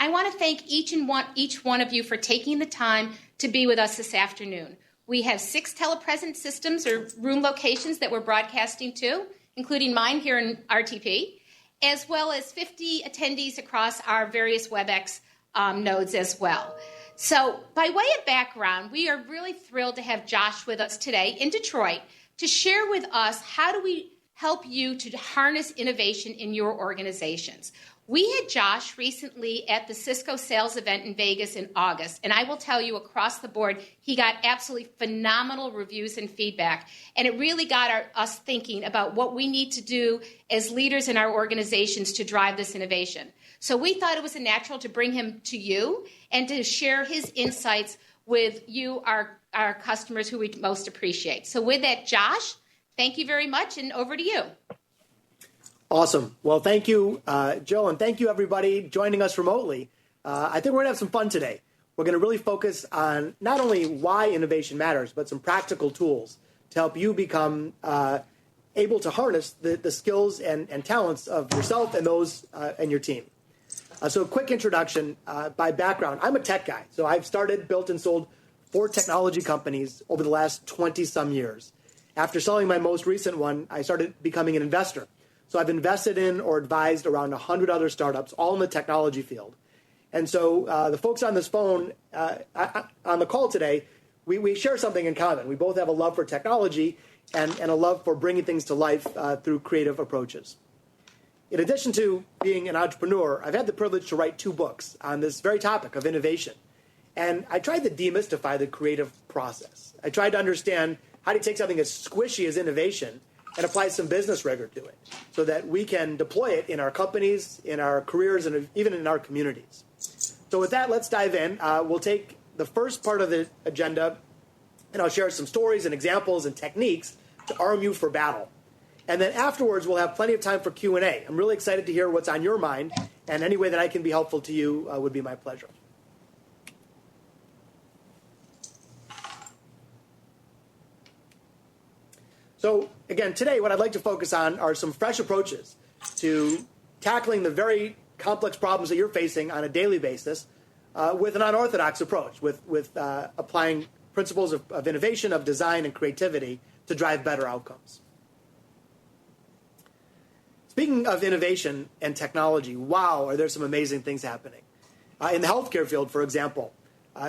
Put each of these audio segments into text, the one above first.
I want to thank each one of you for taking the time to be with us this afternoon. We have 6 telepresence systems or room locations that we're broadcasting to, including mine here in RTP, as well as 50 attendees across our various WebEx nodes as well. So by way of background, we are really thrilled to have Josh with us today in Detroit to share with us how do we help you to harness innovation in your organizations. We had Josh recently at the Cisco sales event in Vegas in August, and I will tell you across the board, he got absolutely phenomenal reviews and feedback, and it really got us thinking about what we need to do as leaders in our organizations to drive this innovation. So we thought it was natural to bring him to you and to share his insights with you, our customers who we most appreciate. So with that, Josh, thank you very much, and over to you. Awesome. Well, thank you, Joe, and thank you, everybody, joining us remotely. I think we're going to have some fun today. We're going to really focus on not only why innovation matters, but some practical tools to help you become able to harness the skills and talents of yourself and those and your team. So a quick introduction by background. I'm a tech guy. So I've started, built, and sold 4 technology companies over the last 20-some years. After selling my most recent one, I started becoming an investor. So I've invested in or advised around 100 other startups, all in the technology field. And so the folks on this phone, on the call today, we share something in common. We both have a love for technology and a love for bringing things to life through creative approaches. In addition to being an entrepreneur, I've had the privilege to write 2 books on this very topic of innovation. And I tried to demystify the creative process. I tried to understand how to take something as squishy as innovation and apply some business rigor to it so that we can deploy it in our companies, in our careers, and even in our communities. So with that, let's dive in. We'll take the first part of the agenda, and I'll share some stories and examples and techniques to arm you for battle. And then afterwards, we'll have plenty of time for Q&A. I'm really excited to hear what's on your mind, and any way that I can be helpful to you would be my pleasure. So again, today what I'd like to focus on are some fresh approaches to tackling the very complex problems that you're facing on a daily basis with an unorthodox approach, with applying principles of innovation, of design, and creativity to drive better outcomes. Speaking of innovation and technology, wow, are there some amazing things happening. In the healthcare field, for example,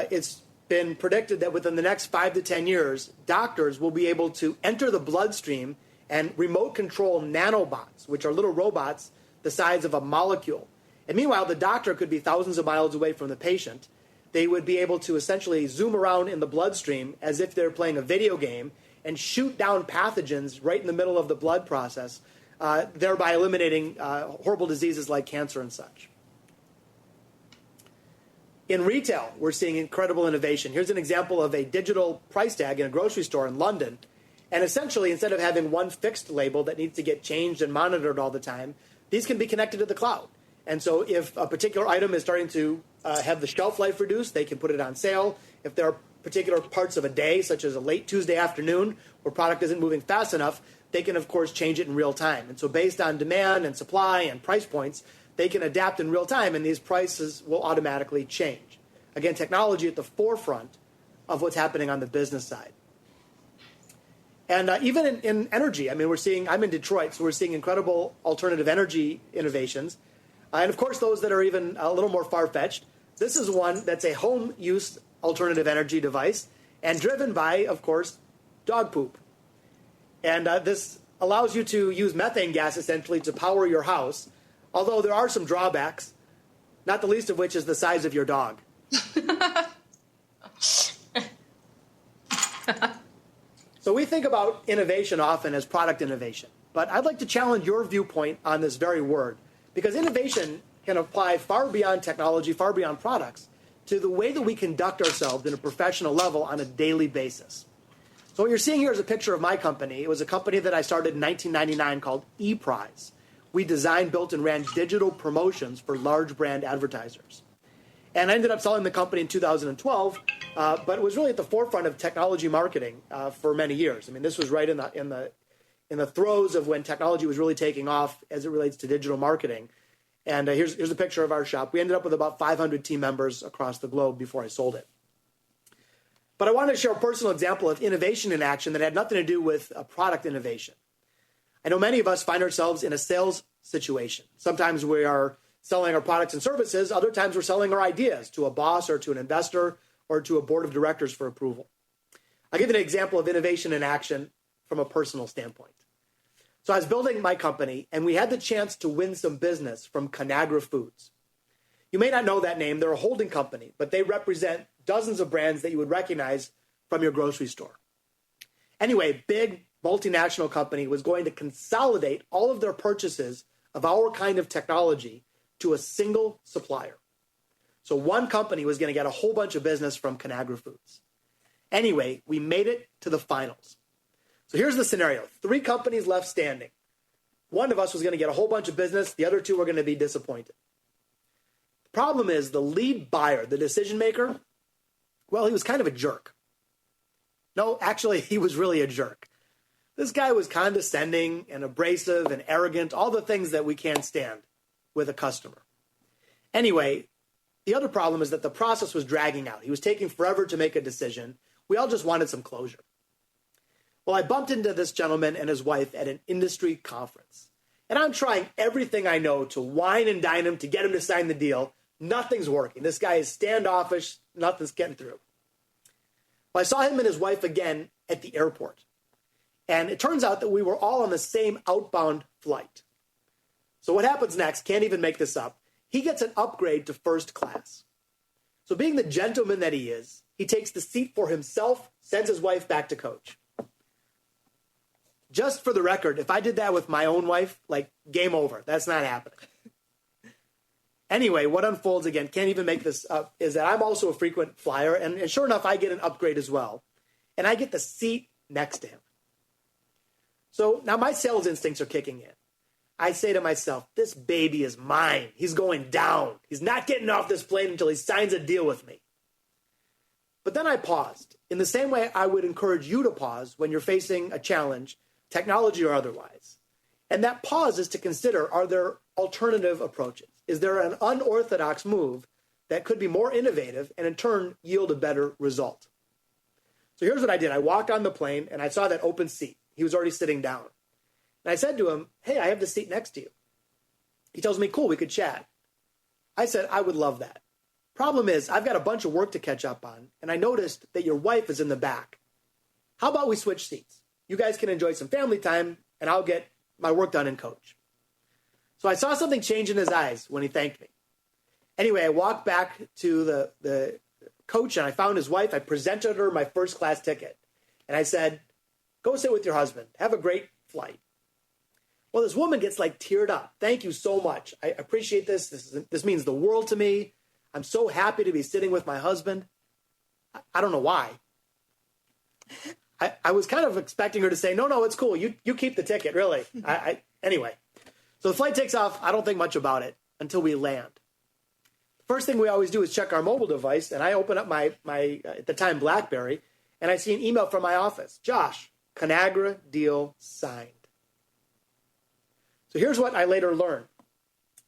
it's been predicted that within the next 5 to 10 years, doctors will be able to enter the bloodstream and remote control nanobots, which are little robots the size of a molecule. And meanwhile, the doctor could be thousands of miles away from the patient. They would be able to essentially zoom around in the bloodstream as if they're playing a video game and shoot down pathogens right in the middle of the blood process, thereby eliminating horrible diseases like cancer and such. In retail, we're seeing incredible innovation. Here's an example of a digital price tag in a grocery store in London. And essentially, instead of having one fixed label that needs to get changed and monitored all the time, these can be connected to the cloud. And so if a particular item is starting to have the shelf life reduced, they can put it on sale. If there are particular parts of a day, such as a late Tuesday afternoon, where product isn't moving fast enough, they can, of course, change it in real time. And so based on demand and supply and price points, they can adapt in real time, and these prices will automatically change. Again, technology at the forefront of what's happening on the business side. And even in energy, I mean, I'm in Detroit, so we're seeing incredible alternative energy innovations. And of course, those that are even a little more far-fetched. This is one that's a home-use alternative energy device and driven by, of course, dog poop. And this allows you to use methane gas, essentially, to power your house, although there are some drawbacks, not the least of which is the size of your dog. So we think about innovation often as product innovation, but I'd like to challenge your viewpoint on this very word, because innovation can apply far beyond technology, far beyond products, to the way that we conduct ourselves in a professional level on a daily basis. So what you're seeing here is a picture of my company. It was a company that I started in 1999 called ePrize. We designed, built, and ran digital promotions for large brand advertisers. And I ended up selling the company in 2012, but it was really at the forefront of technology marketing for many years. I mean, this was right in the throes of when technology was really taking off as it relates to digital marketing. And here's a picture of our shop. We ended up with about 500 team members across the globe before I sold it. But I wanted to share a personal example of innovation in action that had nothing to do with a product innovation. I know many of us find ourselves in a sales situation. Sometimes we are selling our products and services. Other times we're selling our ideas to a boss or to an investor or to a board of directors for approval. I'll give you an example of innovation in action from a personal standpoint. So I was building my company, and we had the chance to win some business from Conagra Foods. You may not know that name. They're a holding company, but they represent dozens of brands that you would recognize from your grocery store. Anyway, big multinational company was going to consolidate all of their purchases of our kind of technology to a single supplier. So one company was going to get a whole bunch of business from Conagra Foods. Anyway, we made it to the finals. So here's the scenario. 3 companies left standing. One of us was going to get a whole bunch of business. The other 2 were going to be disappointed. The problem is the lead buyer, the decision maker, well, he was kind of a jerk. No, actually, he was really a jerk. This guy was condescending and abrasive and arrogant, all the things that we can't stand with a customer. Anyway, the other problem is that the process was dragging out. He was taking forever to make a decision. We all just wanted some closure. Well, I bumped into this gentleman and his wife at an industry conference. And I'm trying everything I know to wine and dine him to get him to sign the deal. Nothing's working. This guy is standoffish. Nothing's getting through. Well, I saw him and his wife again at the airport. And it turns out that we were all on the same outbound flight. So what happens next? Can't even make this up. He gets an upgrade to first class. So being the gentleman that he is, he takes the seat for himself, sends his wife back to coach. Just for the record, if I did that with my own wife, like, game over. That's not happening. Anyway, what unfolds again, can't even make this up, is that I'm also a frequent flyer, and sure enough, I get an upgrade as well. And I get the seat next to him. So now my sales instincts are kicking in. I say to myself, this baby is mine. He's going down. He's not getting off this plane until he signs a deal with me. But then I paused. In the same way I would encourage you to pause when you're facing a challenge, technology or otherwise. And that pause is to consider, are there alternative approaches? Is there an unorthodox move that could be more innovative and in turn yield a better result? So here's what I did. I walked on the plane and I saw that open seat. He was already sitting down. And I said to him, hey, I have the seat next to you. He tells me, cool, we could chat. I said, I would love that. Problem is, I've got a bunch of work to catch up on, and I noticed that your wife is in the back. How about we switch seats? You guys can enjoy some family time, and I'll get my work done in coach. So I saw something change in his eyes when he thanked me. Anyway, I walked back to the coach, and I found his wife. I presented her my first class ticket. And I said, go sit with your husband. Have a great flight. Well, this woman gets like teared up. Thank you so much. I appreciate this. This means the world to me. I'm so happy to be sitting with my husband. I don't know why. I was kind of expecting her to say, no, it's cool. You keep the ticket, really. Anyway, so the flight takes off. I don't think much about it until we land. First thing we always do is check our mobile device, and I open up my at the time, BlackBerry, and I see an email from my office. Josh, Conagra deal signed. So here's what I later learned.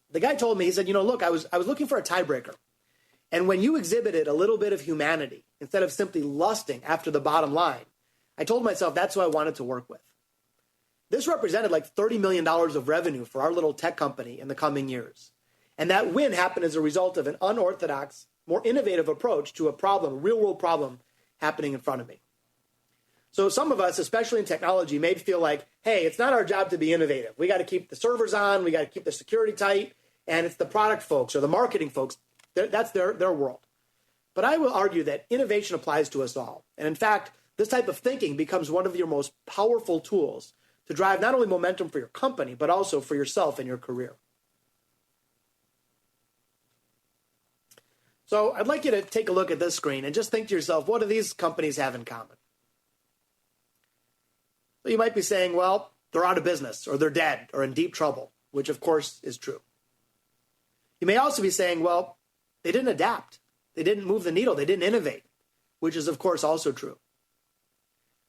The guy told me, he said, look, I was looking for a tiebreaker. And when you exhibited a little bit of humanity, instead of simply lusting after the bottom line, I told myself that's who I wanted to work with. This represented like $30 million of revenue for our little tech company in the coming years. And that win happened as a result of an unorthodox, more innovative approach to a problem, a real-world problem happening in front of me. So some of us, especially in technology, may feel like, hey, it's not our job to be innovative. We got to keep the servers on. We got to keep the security tight. And it's the product folks or the marketing folks. That's their world. But I will argue that innovation applies to us all. And in fact, this type of thinking becomes one of your most powerful tools to drive not only momentum for your company, but also for yourself and your career. So I'd like you to take a look at this screen and just think to yourself, what do these companies have in common? So you might be saying, well, they're out of business or they're dead or in deep trouble, which of course is true. You may also be saying, well, they didn't adapt. They didn't move the needle. They didn't innovate, which is of course also true.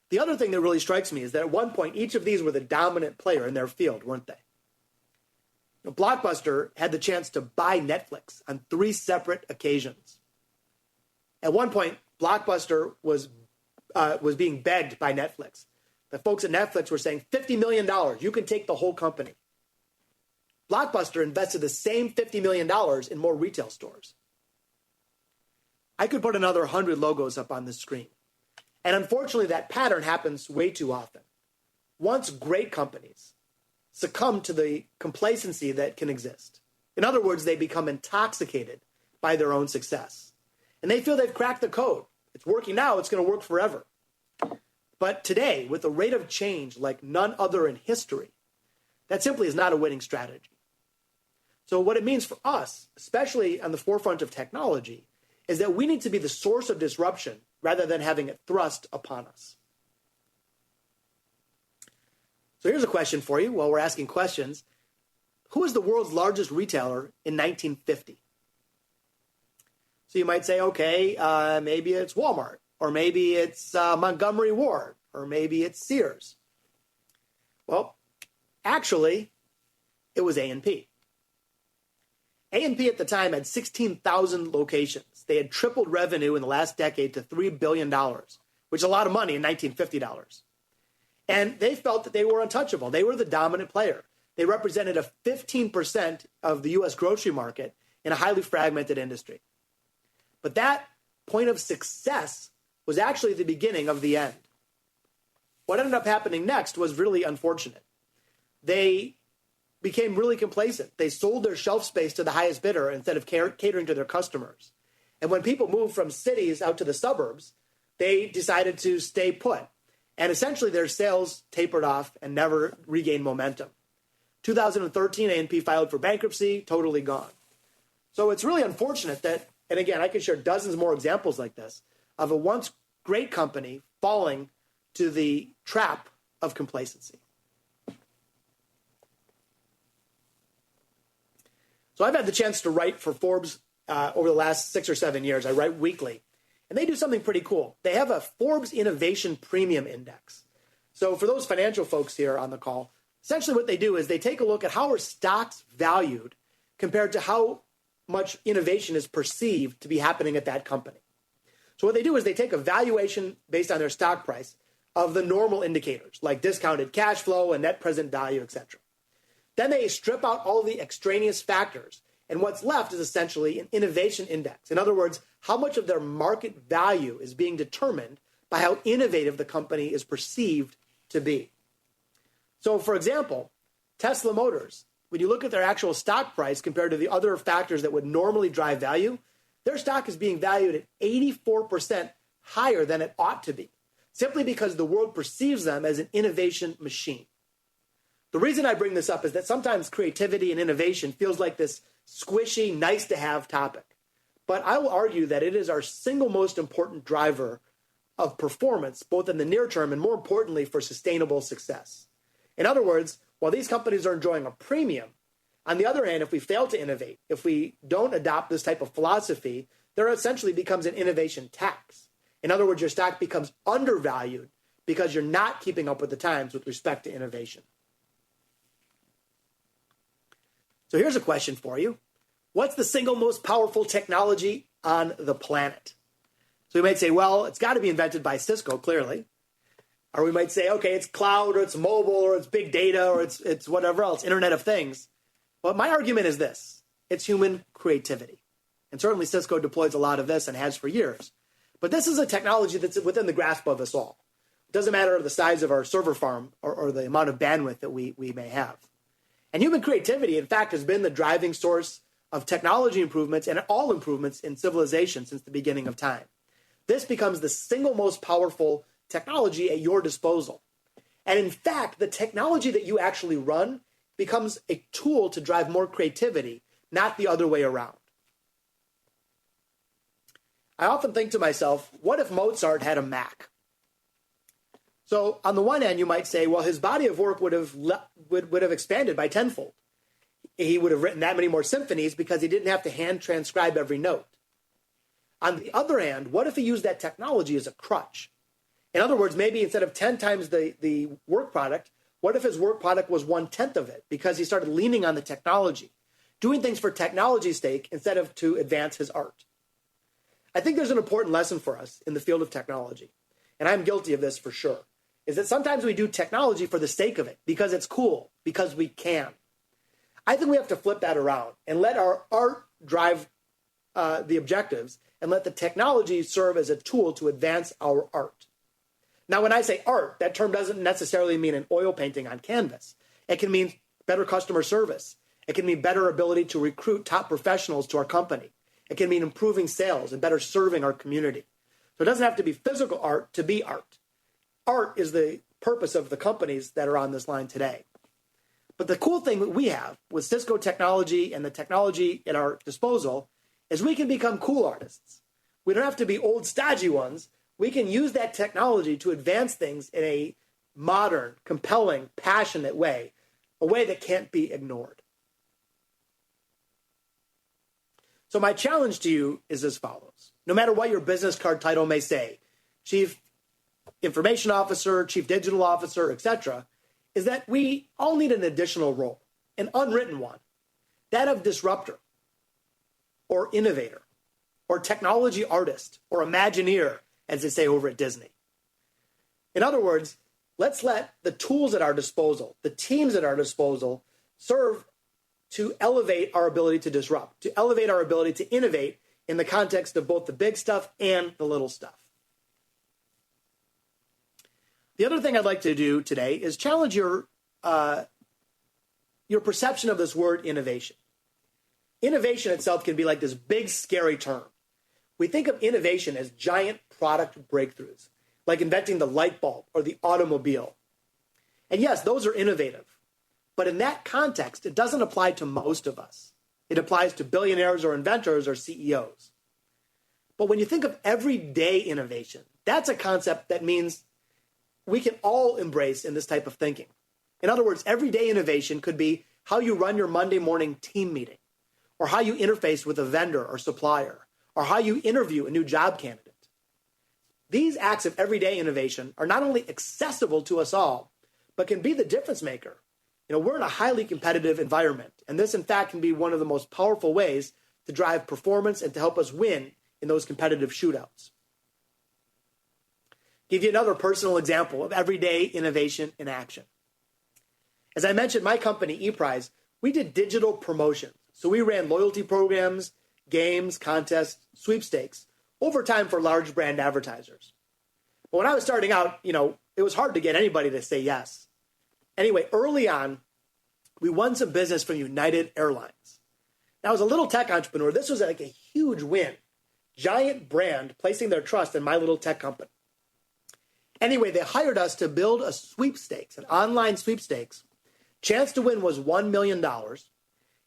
The other thing that really strikes me is that at one point, each of these were the dominant player in their field, weren't they? Blockbuster had the chance to buy Netflix on 3 separate occasions. At one point, Blockbuster was being begged by Netflix. The folks at Netflix were saying, $50 million, you can take the whole company. Blockbuster invested the same $50 million in more retail stores. I could put another 100 logos up on the screen. And unfortunately, that pattern happens way too often. Once great companies succumb to the complacency that can exist. In other words, they become intoxicated by their own success. And they feel they've cracked the code. It's working now, it's going to work forever. But today, with a rate of change like none other in history, that simply is not a winning strategy. So what it means for us, especially on the forefront of technology, is that we need to be the source of disruption rather than having it thrust upon us. So here's a question for you while we're asking questions. Who was the world's largest retailer in 1950? So you might say, okay, maybe it's Walmart, or maybe it's Montgomery Ward, or maybe it's Sears. Well, actually, it was A&P. A&P at the time had 16,000 locations. They had tripled revenue in the last decade to $3 billion, which is a lot of money in 1950 dollars. And they felt that they were untouchable. They were the dominant player. They represented a 15% of the U.S. grocery market in a highly fragmented industry. But that point of success was actually the beginning of the end. What ended up happening next was really unfortunate. They became really complacent. They sold their shelf space to the highest bidder instead of catering to their customers. And when people moved from cities out to the suburbs, they decided to stay put. And essentially their sales tapered off and never regained momentum. 2013, A&P filed for bankruptcy, totally gone. So it's really unfortunate that, and again, I could share dozens more examples like this, of a once great company falling to the trap of complacency. So I've had the chance to write for Forbes over the last 6 or 7 years. I write weekly. And they do something pretty cool. They have a Forbes Innovation Premium Index. So for those financial folks here on the call, essentially what they do is they take a look at how are stocks valued compared to how much innovation is perceived to be happening at that company. So what they do is they take a valuation based on their stock price of the normal indicators, like discounted cash flow and net present value, etc. Then they strip out all the extraneous factors, and what's left is essentially an innovation index. In other words, how much of their market value is being determined by how innovative the company is perceived to be. So, for example, Tesla Motors, when you look at their actual stock price compared to the other factors that would normally drive value, their stock is being valued at 84% higher than it ought to be, simply because the world perceives them as an innovation machine. The reason I bring this up is that sometimes creativity and innovation feels like this squishy, nice-to-have topic. But I will argue that it is our single most important driver of performance, both in the near term and more importantly for sustainable success. In other words, while these companies are enjoying a premium, on the other hand, if we fail to innovate, if we don't adopt this type of philosophy, there essentially becomes an innovation tax. In other words, your stock becomes undervalued because you're not keeping up with the times with respect to innovation. So here's a question for you. What's the single most powerful technology on the planet? So we might say, well, it's got to be invented by Cisco, clearly. Or we might say, okay, it's cloud, or it's mobile, or it's big data, or it's whatever else, Internet of Things. But my argument is this. It's human creativity. And certainly Cisco deploys a lot of this and has for years. But this is a technology that's within the grasp of us all. It doesn't matter the size of our server farm or the amount of bandwidth that we may have. And human creativity, in fact, has been the driving source of technology improvements and all improvements in civilization since the beginning of time. This becomes the single most powerful technology at your disposal. And in fact, the technology that you actually run becomes a tool to drive more creativity, not the other way around. I often think to myself, what if Mozart had a Mac? So on the one hand, you might say, well, his body of work would have expanded by tenfold. He would have written that many more symphonies because he didn't have to hand transcribe every note. On the other hand, what if he used that technology as a crutch? In other words, maybe instead of 10 times the work product, What if his work product was 1/10 of it because he started leaning on the technology, doing things for technology's sake instead of to advance his art? I think there's an important lesson for us in the field of technology, and I'm guilty of this for sure, is that sometimes we do technology for the sake of it, because it's cool, because we can. I think we have to flip that around and let our art drive the objectives and let the technology serve as a tool to advance our art. Now, when I say art, that term doesn't necessarily mean an oil painting on canvas. It can mean better customer service. It can mean better ability to recruit top professionals to our company. It can mean improving sales and better serving our community. So it doesn't have to be physical art to be art. Art is the purpose of the companies that are on this line today. But the cool thing that we have with Cisco technology and the technology at our disposal is we can become cool artists. We don't have to be old, stodgy ones. We can use that technology to advance things in a modern, compelling, passionate way, a way that can't be ignored. So my challenge to you is as follows. No matter what your business card title may say, Chief Information Officer, Chief Digital Officer, etc., is that we all need an additional role, an unwritten one, that of disruptor or innovator or technology artist or Imagineer, as they say over at Disney. In other words, let's let the tools at our disposal, the teams at our disposal, serve to elevate our ability to disrupt, to elevate our ability to innovate in the context of both the big stuff and the little stuff. The other thing I'd like to do today is challenge your perception of this word innovation. Innovation itself can be like this big, scary term. We think of innovation as giant product breakthroughs, like inventing the light bulb or the automobile. And yes, those are innovative. But in that context, it doesn't apply to most of us. It applies to billionaires or inventors or CEOs. But when you think of everyday innovation, that's a concept that means we can all embrace in this type of thinking. In other words, everyday innovation could be how you run your Monday morning team meeting, or how you interface with a vendor or supplier, or how you interview a new job candidate. These acts of everyday innovation are not only accessible to us all, but can be the difference maker. We're in a highly competitive environment, and this, in fact, can be one of the most powerful ways to drive performance and to help us win in those competitive shootouts. Give you another personal example of everyday innovation in action. As I mentioned, my company, ePrize, we did digital promotions. So we ran loyalty programs, games, contests, sweepstakes over time for large brand advertisers. But when I was starting out, it was hard to get anybody to say yes. Anyway, early on, we won some business from United Airlines. Now, as a little tech entrepreneur, this was like a huge win. Giant brand placing their trust in my little tech company. Anyway, they hired us to build a sweepstakes, an online sweepstakes. Chance to win was $1 million.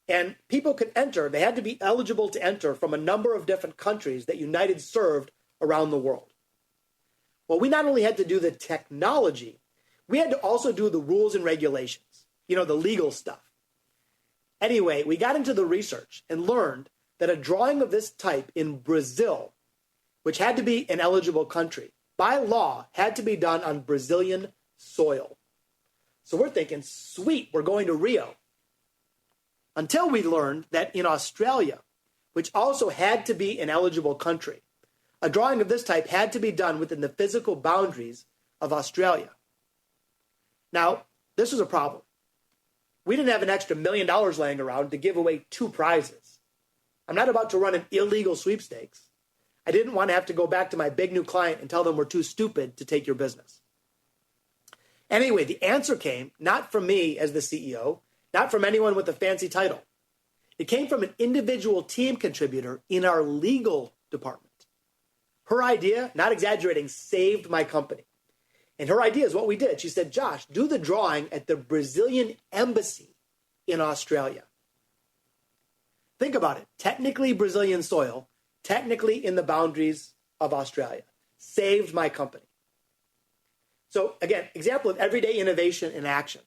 And people could enter. They had to be eligible to enter from a number of different countries that United served around the world. Well, we not only had to do the technology, we had to also do the rules and regulations, the legal stuff. Anyway, we got into the research and learned that a drawing of this type in Brazil, which had to be an eligible country, by law, had to be done on Brazilian soil. So we're thinking, sweet, we're going to Rio. Until we learned that in Australia, which also had to be an eligible country, a drawing of this type had to be done within the physical boundaries of Australia. Now, this was a problem. We didn't have an extra $1 million laying around to give away 2 prizes. I'm not about to run an illegal sweepstakes. I didn't want to have to go back to my big new client and tell them we're too stupid to take your business. Anyway, the answer came not from me as the CEO, not from anyone with a fancy title. It came from an individual team contributor in our legal department. Her idea, not exaggerating, saved my company. And her idea is what we did. She said, Josh, do the drawing at the Brazilian embassy in Australia. Think about it. Technically Brazilian soil, technically in the boundaries of Australia. Saved my company. So again, example of everyday innovation in action.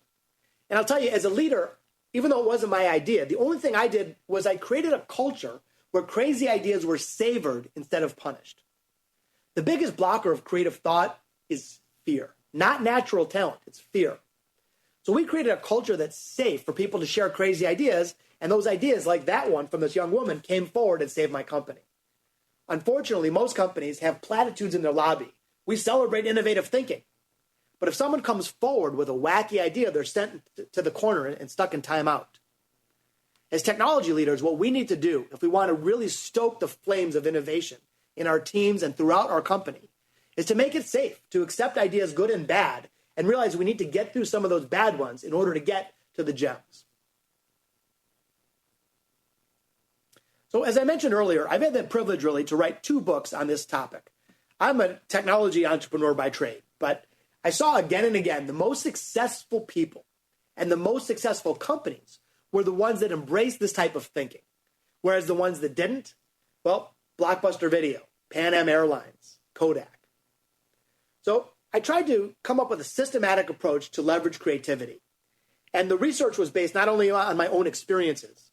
And I'll tell you, as a leader, even though it wasn't my idea, the only thing I did was I created a culture where crazy ideas were savored instead of punished. The biggest blocker of creative thought is fear. Not natural talent, it's fear. So we created a culture that's safe for people to share crazy ideas, and those ideas, like that one from this young woman, came forward and saved my company. Unfortunately, most companies have platitudes in their lobby. We celebrate innovative thinking. But if someone comes forward with a wacky idea, they're sent to the corner and stuck in timeout. As technology leaders, what we need to do if we want to really stoke the flames of innovation in our teams and throughout our company is to make it safe to accept ideas good and bad and realize we need to get through some of those bad ones in order to get to the gems. So as I mentioned earlier, I've had the privilege really to write 2 books on this topic. I'm a technology entrepreneur by trade, but I saw again and again the most successful people and the most successful companies were the ones that embraced this type of thinking. Whereas the ones that didn't, well, Blockbuster Video, Pan Am Airlines, Kodak. So I tried to come up with a systematic approach to leverage creativity. And the research was based not only on my own experiences,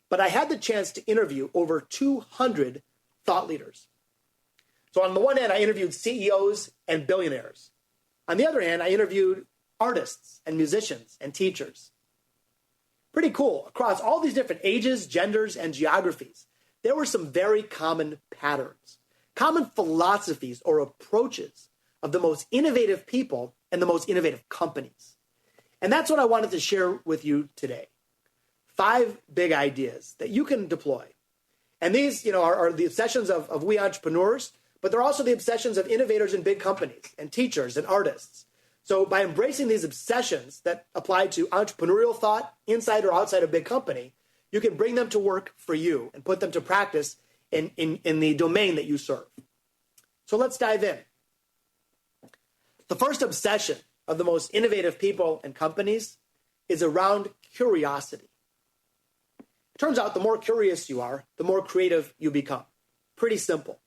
but I had the chance to interview over 200 thought leaders. So on the one hand, I interviewed CEOs and billionaires. On the other hand, I interviewed artists and musicians and teachers. Pretty cool. Across all these different ages, genders, and geographies, there were some very common patterns, common philosophies or approaches of the most innovative people and the most innovative companies. And that's what I wanted to share with you today. 5 big ideas that you can deploy. And these, are the obsessions of we entrepreneurs, but they're also the obsessions of innovators in big companies and teachers and artists. So by embracing these obsessions that apply to entrepreneurial thought, inside or outside a big company, you can bring them to work for you and put them to practice in the domain that you serve. So let's dive in. The first obsession of the most innovative people and companies is around curiosity. It turns out the more curious you are, the more creative you become. Pretty simple.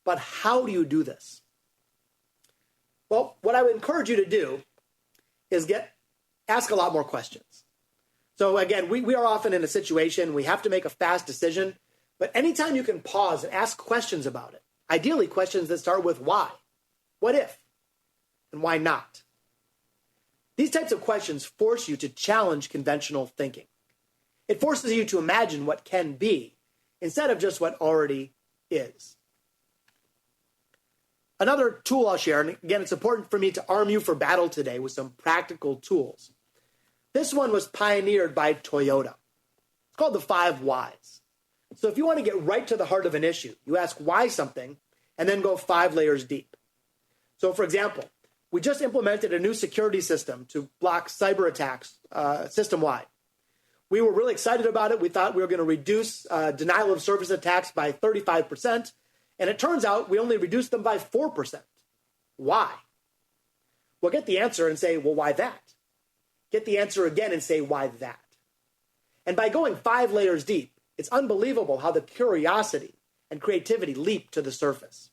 But how do you do this? Well, what I would encourage you to do is ask a lot more questions. So again, we are often in a situation, we have to make a fast decision, but anytime you can pause and ask questions about it, ideally questions that start with why, what if, and why not. These types of questions force you to challenge conventional thinking. It forces you to imagine what can be instead of just what already is. Another tool I'll share, and again, it's important for me to arm you for battle today with some practical tools. This one was pioneered by Toyota. It's called the 5 whys. So if you want to get right to the heart of an issue, you ask why something and then go 5 layers deep. So for example, we just implemented a new security system to block cyber attacks system-wide. We were really excited about it. We thought we were going to reduce denial of service attacks by 35%. And it turns out we only reduced them by 4%. Why? Well, get the answer and say, well, why that? Get the answer again and say, why that? And by going 5 layers deep, it's unbelievable how the curiosity and creativity leap to the surface.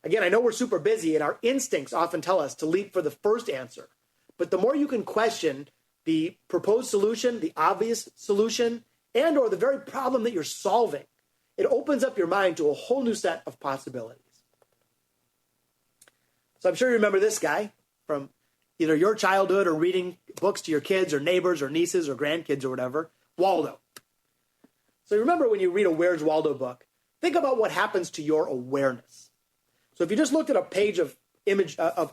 Again, I know we're super busy and our instincts often tell us to leap for the first answer. But the more you can question the proposed solution, the obvious solution, and or the very problem that you're solving, it opens up your mind to a whole new set of possibilities. So I'm sure you remember this guy from either your childhood or reading books to your kids or neighbors or nieces or grandkids or whatever, Waldo. So remember when you read a Where's Waldo book, think about what happens to your awareness. So if you just looked at a page of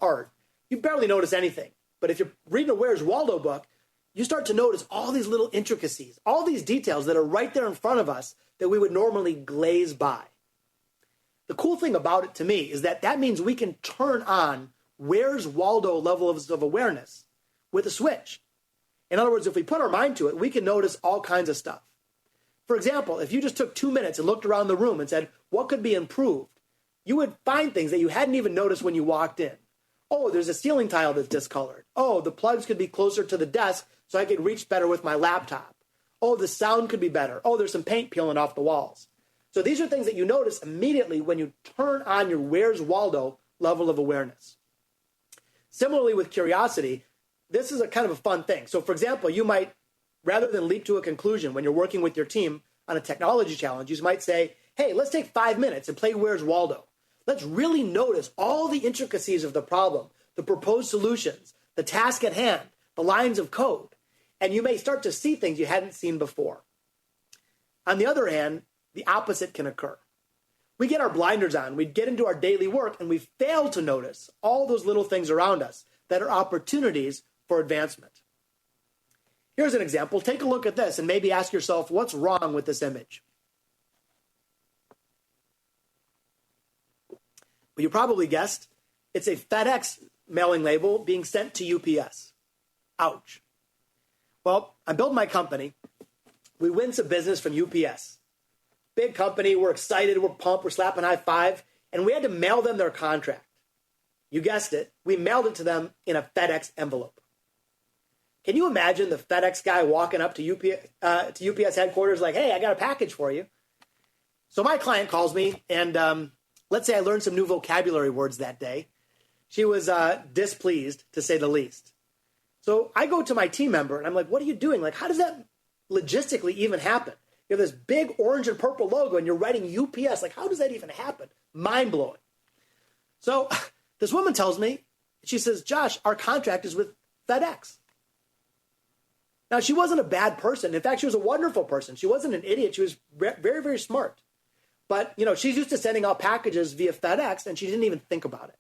art, you barely notice anything. But if you're reading a Where's Waldo book, you start to notice all these little intricacies, all these details that are right there in front of us that we would normally glaze by. The cool thing about it to me is that means we can turn on Where's Waldo levels of awareness with a switch. In other words, if we put our mind to it, we can notice all kinds of stuff. For example, if you just took 2 minutes and looked around the room and said, what could be improved? You would find things that you hadn't even noticed when you walked in. Oh, there's a ceiling tile that's discolored. Oh, the plugs could be closer to the desk so I could reach better with my laptop. Oh, the sound could be better. Oh, there's some paint peeling off the walls. So these are things that you notice immediately when you turn on your Where's Waldo level of awareness. Similarly with curiosity, this is a kind of a fun thing. So for example, you might, rather than leap to a conclusion when you're working with your team on a technology challenge, you might say, hey, let's take 5 minutes and play Where's Waldo. Let's really notice all the intricacies of the problem, the proposed solutions, the task at hand, the lines of code, and you may start to see things you hadn't seen before. On the other hand, the opposite can occur. We get our blinders on, we get into our daily work, and we fail to notice all those little things around us that are opportunities for advancement. Here's an example. Take a look at this and maybe ask yourself, what's wrong with this image? But you probably guessed, it's a FedEx mailing label being sent to UPS. Ouch. Well, I'm building my company. We win some business from UPS. Big company, we're excited, we're pumped, we're slapping high five, and we had to mail them their contract. You guessed it, we mailed it to them in a FedEx envelope. Can you imagine the FedEx guy walking up to UPS headquarters like, hey, I got a package for you. So my client calls me, and let's say I learned some new vocabulary words that day. She was displeased, to say the least. So I go to my team member, and I'm like, what are you doing? Like, how does that logistically even happen? You have this big orange and purple logo, and you're writing UPS. Like, how does that even happen? Mind-blowing. So this woman tells me, she says, Josh, our contract is with FedEx. Now, she wasn't a bad person. In fact, she was a wonderful person. She wasn't an idiot. She was very, very smart. But, she's used to sending out packages via FedEx, and she didn't even think about it.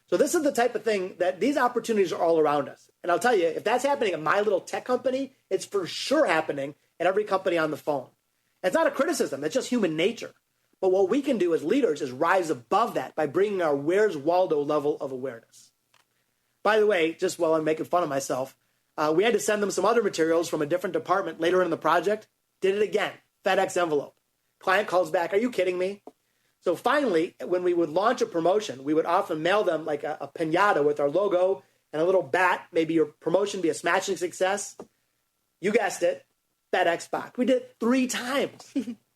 So this is the type of thing that these opportunities are all around us. And I'll tell you, if that's happening at my little tech company, it's for sure happening at every company on the phone. And it's not a criticism. It's just human nature. But what we can do as leaders is rise above that by bringing our Where's Waldo level of awareness. By the way, just while I'm making fun of myself, we had to send them some other materials from a different department later in the project. Did it again. FedEx envelope. Client calls back, are you kidding me? So finally, when we would launch a promotion, we would often mail them like a piñata with our logo and a little bat. Maybe your promotion be a smashing success. You guessed it, FedEx box. We did it 3 times.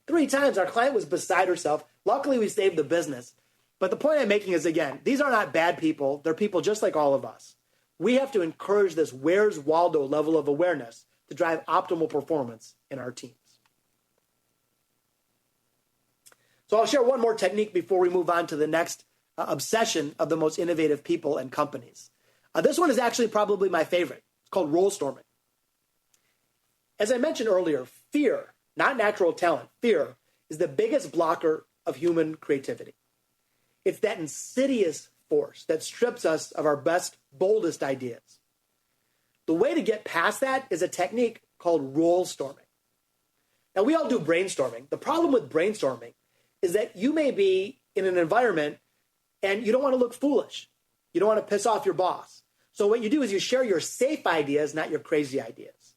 3 times. Our client was beside herself. Luckily, we saved the business. But the point I'm making is, again, these are not bad people. They're people just like all of us. We have to encourage this Where's Waldo level of awareness to drive optimal performance in our teams. So I'll share one more technique before we move on to the next obsession of the most innovative people and companies. This one is actually probably my favorite. It's called role storming. As I mentioned earlier, fear, not natural talent, fear is the biggest blocker of human creativity. It's that insidious force that strips us of our best, boldest ideas. The way to get past that is a technique called role storming. Now, we all do brainstorming. The problem with brainstorming is that you may be in an environment and you don't want to look foolish. You don't want to piss off your boss. So what you do is you share your safe ideas, not your crazy ideas.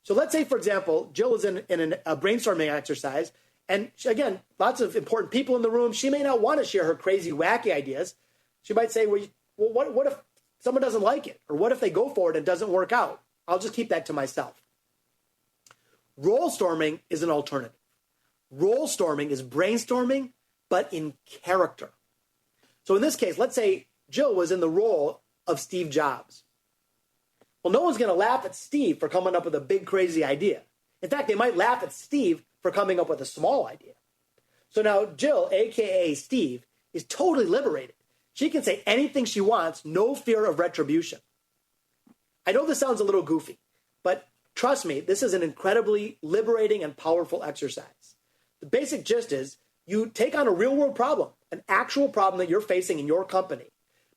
So let's say, for example, Jill is in a brainstorming exercise, and again, lots of important people in the room. She may not want to share her crazy, wacky ideas. She might say, well, what if someone doesn't like it? Or what if they go for it and it doesn't work out? I'll just keep that to myself. Role storming is an alternative. Role storming is brainstorming, but in character. So in this case, let's say Jill was in the role of Steve Jobs. Well, no one's going to laugh at Steve for coming up with a big, crazy idea. In fact, they might laugh at Steve for coming up with a small idea. So now Jill, a.k.a. Steve, is totally liberated. She can say anything she wants, no fear of retribution. I know this sounds a little goofy, but trust me, this is an incredibly liberating and powerful exercise. The basic gist is you take on a real world problem, an actual problem that you're facing in your company.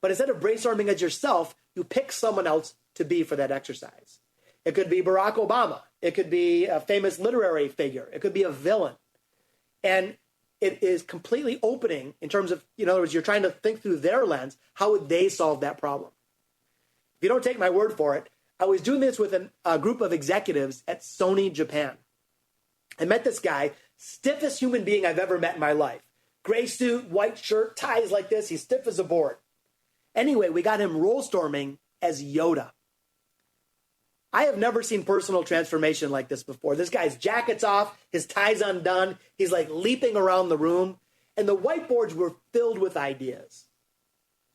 But instead of brainstorming as yourself, you pick someone else to be for that exercise. It could be Barack Obama. It could be a famous literary figure. It could be a villain. And it is completely opening in terms of, in other words, you're trying to think through their lens. How would they solve that problem? If you don't take my word for it, I was doing this with a group of executives at Sony Japan. I met this guy, stiffest human being I've ever met in my life. Gray suit, white shirt, ties like this. He's stiff as a board. Anyway, we got him role storming as Yoda. I have never seen personal transformation like this before. This guy's jacket's off, his tie's undone. He's like leaping around the room. And the whiteboards were filled with ideas.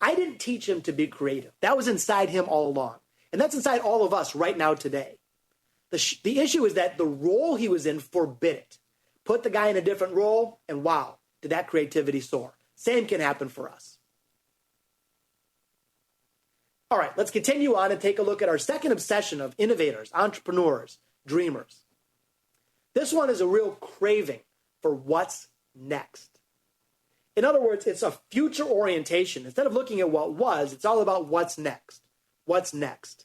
I didn't teach him to be creative. That was inside him all along. And that's inside all of us right now today. The issue is that the role he was in forbid it. Put the guy in a different role, and wow, did that creativity soar. Same can happen for us. All right, let's continue on and take a look at our second obsession of innovators, entrepreneurs, dreamers. This one is a real craving for what's next. In other words, it's a future orientation. Instead of looking at what was, it's all about what's next. What's next?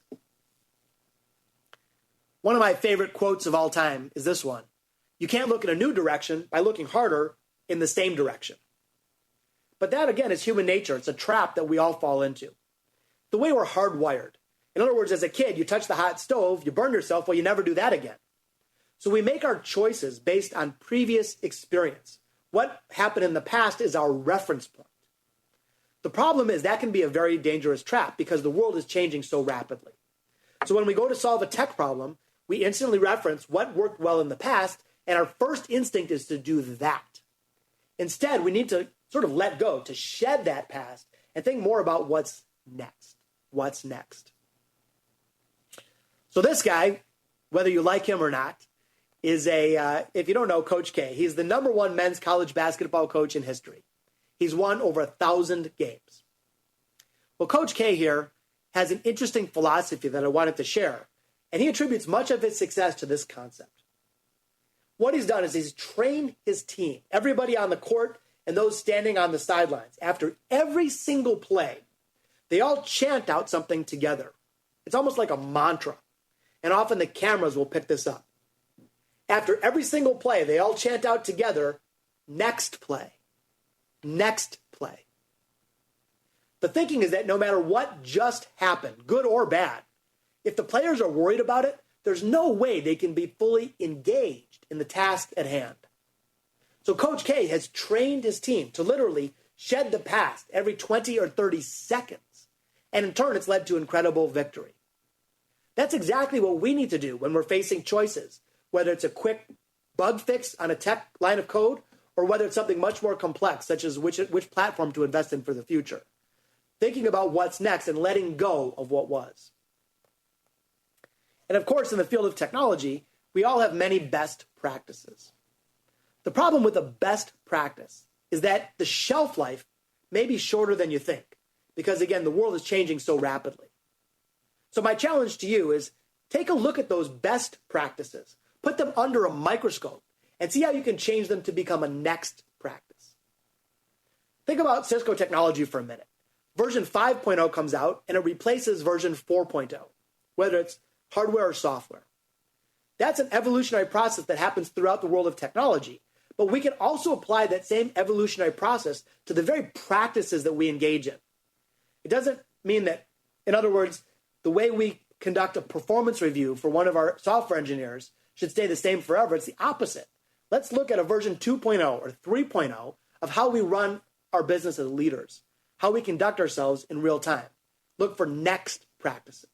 One of my favorite quotes of all time is this one. You can't look in a new direction by looking harder in the same direction. But that, again, is human nature. It's a trap that we all fall into. The way we're hardwired. In other words, as a kid, you touch the hot stove, you burn yourself, well, you never do that again. So we make our choices based on previous experience. What happened in the past is our reference point. The problem is that can be a very dangerous trap because the world is changing so rapidly. So when we go to solve a tech problem, we instantly reference what worked well in the past, and our first instinct is to do that. Instead, we need to sort of let go, to shed that past, and think more about what's next. What's next? So this guy, whether you like him or not, is if you don't know, Coach K. He's the #1 men's college basketball coach in history. He's won over 1,000 games. Well, Coach K here has an interesting philosophy that I wanted to share, and he attributes much of his success to this concept. What he's done is he's trained his team, everybody on the court and those standing on the sidelines. After every single play, they all chant out something together. It's almost like a mantra, and often the cameras will pick this up. After every single play, they all chant out together, next play, next play. The thinking is that no matter what just happened, good or bad, if the players are worried about it, there's no way they can be fully engaged in the task at hand. So Coach K has trained his team to literally shed the past every 20 or 30 seconds. And in turn, it's led to incredible victory. That's exactly what we need to do when we're facing choices, whether it's a quick bug fix on a tech line of code or whether it's something much more complex, such as which platform to invest in for the future. Thinking about what's next and letting go of what was. And of course, in the field of technology, we all have many best practices. The problem with a best practice is that the shelf life may be shorter than you think, because again, the world is changing so rapidly. So my challenge to you is take a look at those best practices, put them under a microscope, and see how you can change them to become a next practice. Think about Cisco technology for a minute. Version 5.0 comes out and it replaces version 4.0, whether it's hardware or software. That's an evolutionary process that happens throughout the world of technology, but we can also apply that same evolutionary process to the very practices that we engage in. It doesn't mean that, in other words, the way we conduct a performance review for one of our software engineers should stay the same forever. It's the opposite. Let's look at a version 2.0 or 3.0 of how we run our business as leaders, how we conduct ourselves in real time. Look for next practices.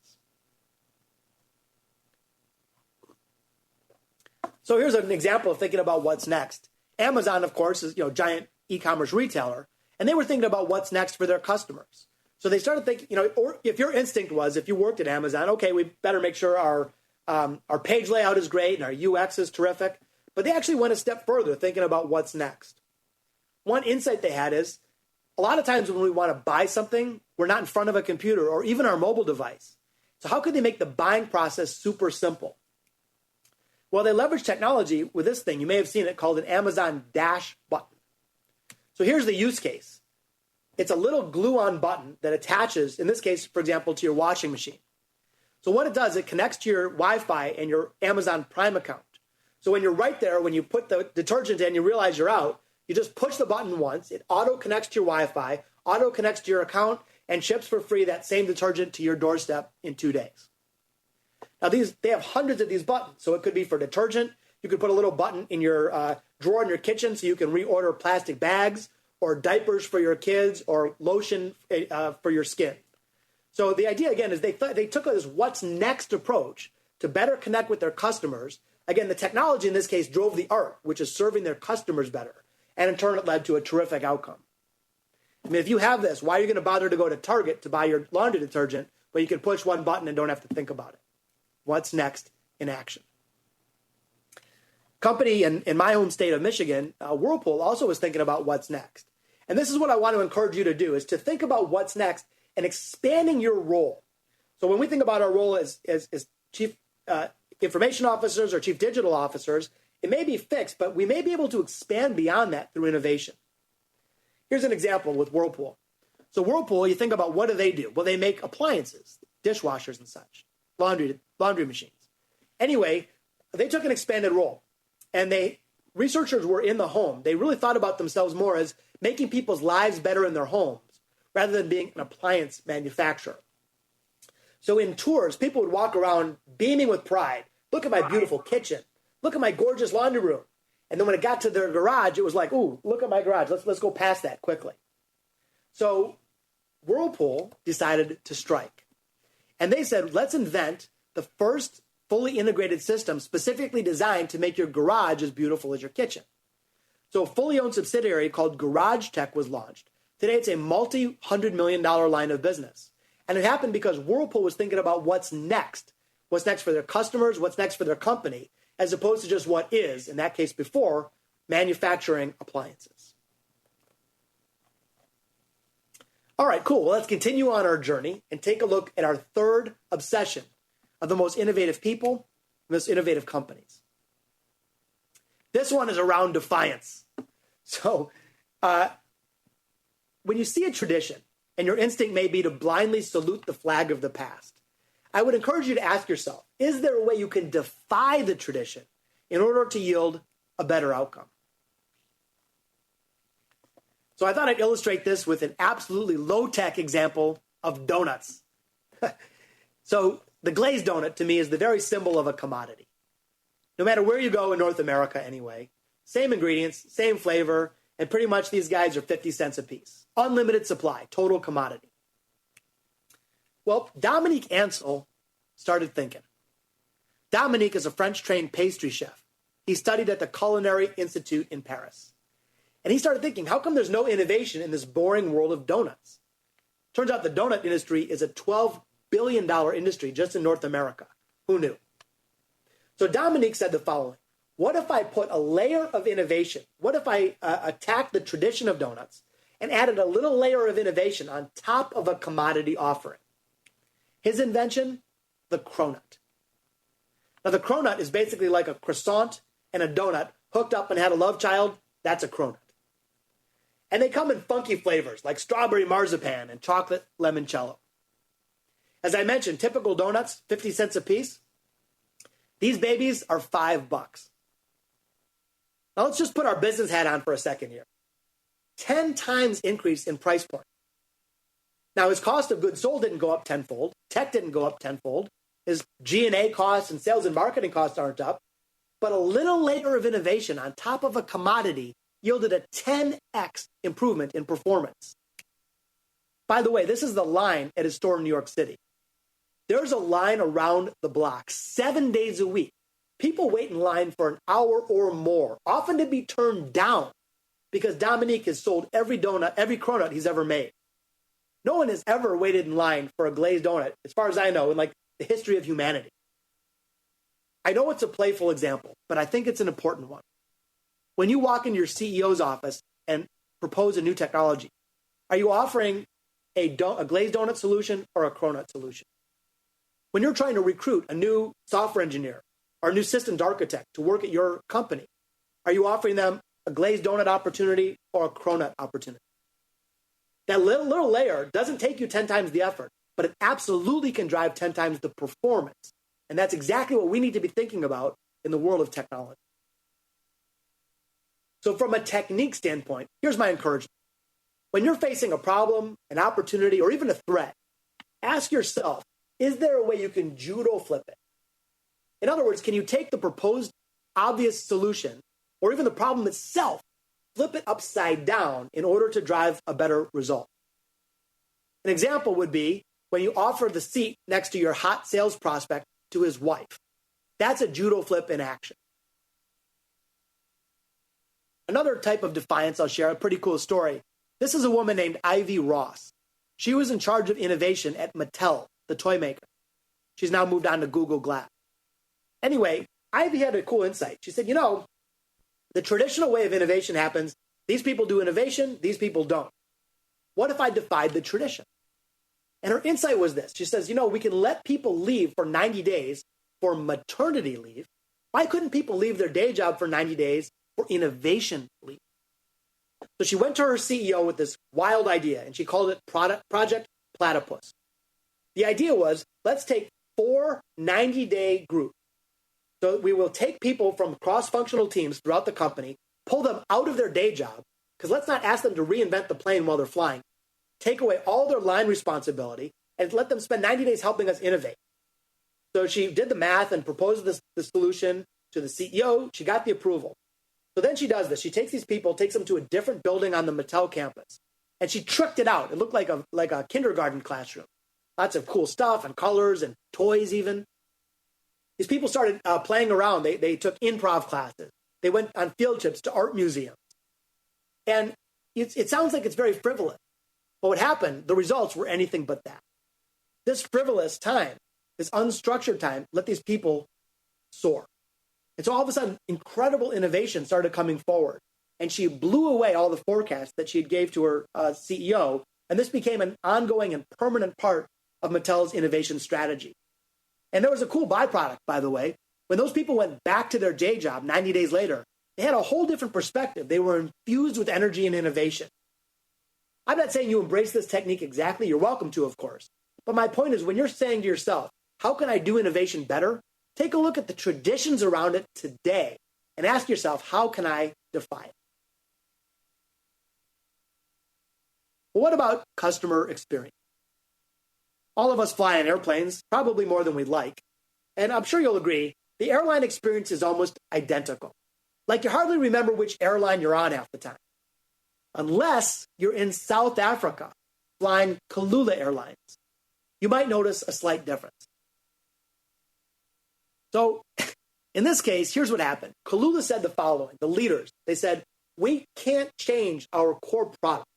So here's an example of thinking about what's next. Amazon, of course, is a giant e-commerce retailer, and they were thinking about what's next for their customers. So they started thinking, or if your instinct was, if you worked at Amazon, okay, we better make sure our page layout is great and our UX is terrific. But they actually went a step further, thinking about what's next. One insight they had is, a lot of times when we want to buy something, we're not in front of a computer or even our mobile device. So how could they make the buying process super simple? Well, they leveraged technology with this thing. You may have seen it called an Amazon Dash button. So here's the use case. It's a little glue-on button that attaches, in this case, for example, to your washing machine. So what it does, it connects to your Wi-Fi and your Amazon Prime account. So when you're right there, when you put the detergent in, you realize you're out, you just push the button once, it auto-connects to your Wi-Fi, auto-connects to your account, and ships for free that same detergent to your doorstep in 2 days. Now, they have hundreds of these buttons. So it could be for detergent. You could put a little button in your drawer in your kitchen so you can reorder plastic bags or diapers for your kids or lotion for your skin. So the idea, again, is they took this what's next approach to better connect with their customers. Again, the technology in this case drove the art, which is serving their customers better. And in turn, it led to a terrific outcome. I mean, if you have this, why are you going to bother to go to Target to buy your laundry detergent when you can push one button and don't have to think about it? What's next in action? Company in my home state of Michigan, Whirlpool, also was thinking about what's next. And this is what I want to encourage you to do, is to think about what's next and expanding your role. So when we think about our role as chief information officers or chief digital officers, it may be fixed, but we may be able to expand beyond that through innovation. Here's an example with Whirlpool. So Whirlpool, you think about what do? Well, they make appliances, dishwashers and such, laundry machines. Anyway, they took an expanded role, and researchers were in the home. They really thought about themselves more as making people's lives better in their homes rather than being an appliance manufacturer. So in tours, people would walk around beaming with pride. Look at my beautiful kitchen. Look at my gorgeous laundry room. And then when it got to their garage, it was like, ooh, look at my garage. Let's go past that quickly. So Whirlpool decided to strike. And they said, let's invent the first fully integrated system specifically designed to make your garage as beautiful as your kitchen. So a fully owned subsidiary called Garage Tech was launched. Today, it's a multi-$100-million line of business. And it happened because Whirlpool was thinking about what's next for their customers, what's next for their company, as opposed to just what is, in that case before, manufacturing appliances. All right, cool. Well, let's continue on our journey and take a look at our third obsession of the most innovative people, most innovative companies. This one is around defiance. So when you see a tradition, and your instinct may be to blindly salute the flag of the past, I would encourage you to ask yourself, is there a way you can defy the tradition in order to yield a better outcome? So I thought I'd illustrate this with an absolutely low-tech example of donuts. So the glazed donut, to me, is the very symbol of a commodity. No matter where you go in North America anyway, same ingredients, same flavor, and pretty much these guys are 50 cents a piece. Unlimited supply, total commodity. Well, Dominique Ansel started thinking. Dominique is a French-trained pastry chef. He studied at the Culinary Institute in Paris. And he started thinking, how come there's no innovation in this boring world of donuts? Turns out the donut industry is a $12 billion industry just in North America. Who knew? So Dominique said the following: what if I put a layer of innovation? What if I attacked the tradition of donuts and added a little layer of innovation on top of a commodity offering? His invention, the cronut. Now, the cronut is basically like a croissant and a donut hooked up and had a love child. That's a cronut. And they come in funky flavors like strawberry marzipan and chocolate limoncello. As I mentioned, typical donuts, 50 cents a piece. These babies are $5. Now let's just put our business hat on for a second here. 10 times increase in price point. Now his cost of goods sold didn't go up tenfold. Tech didn't go up tenfold. His G&A costs and sales and marketing costs aren't up. But a little layer of innovation on top of a commodity yielded a 10x improvement in performance. By the way, this is the line at his store in New York City. There's a line around the block 7 days a week. People wait in line for an hour or more, often to be turned down, because Dominique has sold every donut, every cronut he's ever made. No one has ever waited in line for a glazed donut, as far as I know, in like the history of humanity. I know it's a playful example, but I think it's an important one. When you walk into your CEO's office and propose a new technology, are you offering a glazed donut solution or a cronut solution? When you're trying to recruit a new software engineer or a new systems architect to work at your company, are you offering them a glazed donut opportunity or a cronut opportunity? That little layer doesn't take you 10 times the effort, but it absolutely can drive 10 times the performance. And that's exactly what we need to be thinking about in the world of technology. So from a technique standpoint, here's my encouragement. When you're facing a problem, an opportunity, or even a threat, ask yourself, is there a way you can judo flip it? In other words, can you take the proposed obvious solution, or even the problem itself, flip it upside down in order to drive a better result? An example would be when you offer the seat next to your hot sales prospect to his wife. That's a judo flip in action. Another type of defiance I'll share, a pretty cool story. This is a woman named Ivy Ross. She was in charge of innovation at Mattel, the toy maker. She's now moved on to Google Glass. Anyway, Ivy had a cool insight. She said, the traditional way of innovation happens. These people do innovation, these people don't. What if I defied the tradition? And her insight was this. She says, we can let people leave for 90 days for maternity leave. Why couldn't people leave their day job for 90 days for innovation leave? So she went to her CEO with this wild idea, and she called it Project Platypus. The idea was, let's take 4 90-day groups. So we will take people from cross-functional teams throughout the company, pull them out of their day job, because let's not ask them to reinvent the plane while they're flying. Take away all their line responsibility and let them spend 90 days helping us innovate. So she did the math and proposed the solution to the CEO. She got the approval. So then she does this. She takes these people, takes them to a different building on the Mattel campus, and she tricked it out. It looked like a kindergarten classroom. Lots of cool stuff and colors and toys even. These people started playing around. They took improv classes. They went on field trips to art museums. And it sounds like it's very frivolous. But what happened, the results were anything but that. This frivolous time, this unstructured time, let these people soar. And so all of a sudden, incredible innovation started coming forward. And she blew away all the forecasts that she had gave to her CEO. And this became an ongoing and permanent part of Mattel's innovation strategy. And there was a cool byproduct, by the way. When those people went back to their day job 90 days later, they had a whole different perspective. They were infused with energy and innovation. I'm not saying you embrace this technique exactly. You're welcome to, of course. But my point is, when you're saying to yourself, how can I do innovation better? Take a look at the traditions around it today and ask yourself, how can I defy it? Well, what about customer experience? All of us fly on airplanes, probably more than we'd like. And I'm sure you'll agree, the airline experience is almost identical. Like you hardly remember which airline you're on half the time. Unless you're in South Africa, flying Kulula Airlines. You might notice a slight difference. So in this case, here's what happened. Kulula said the following, the leaders, they said, we can't change our core product,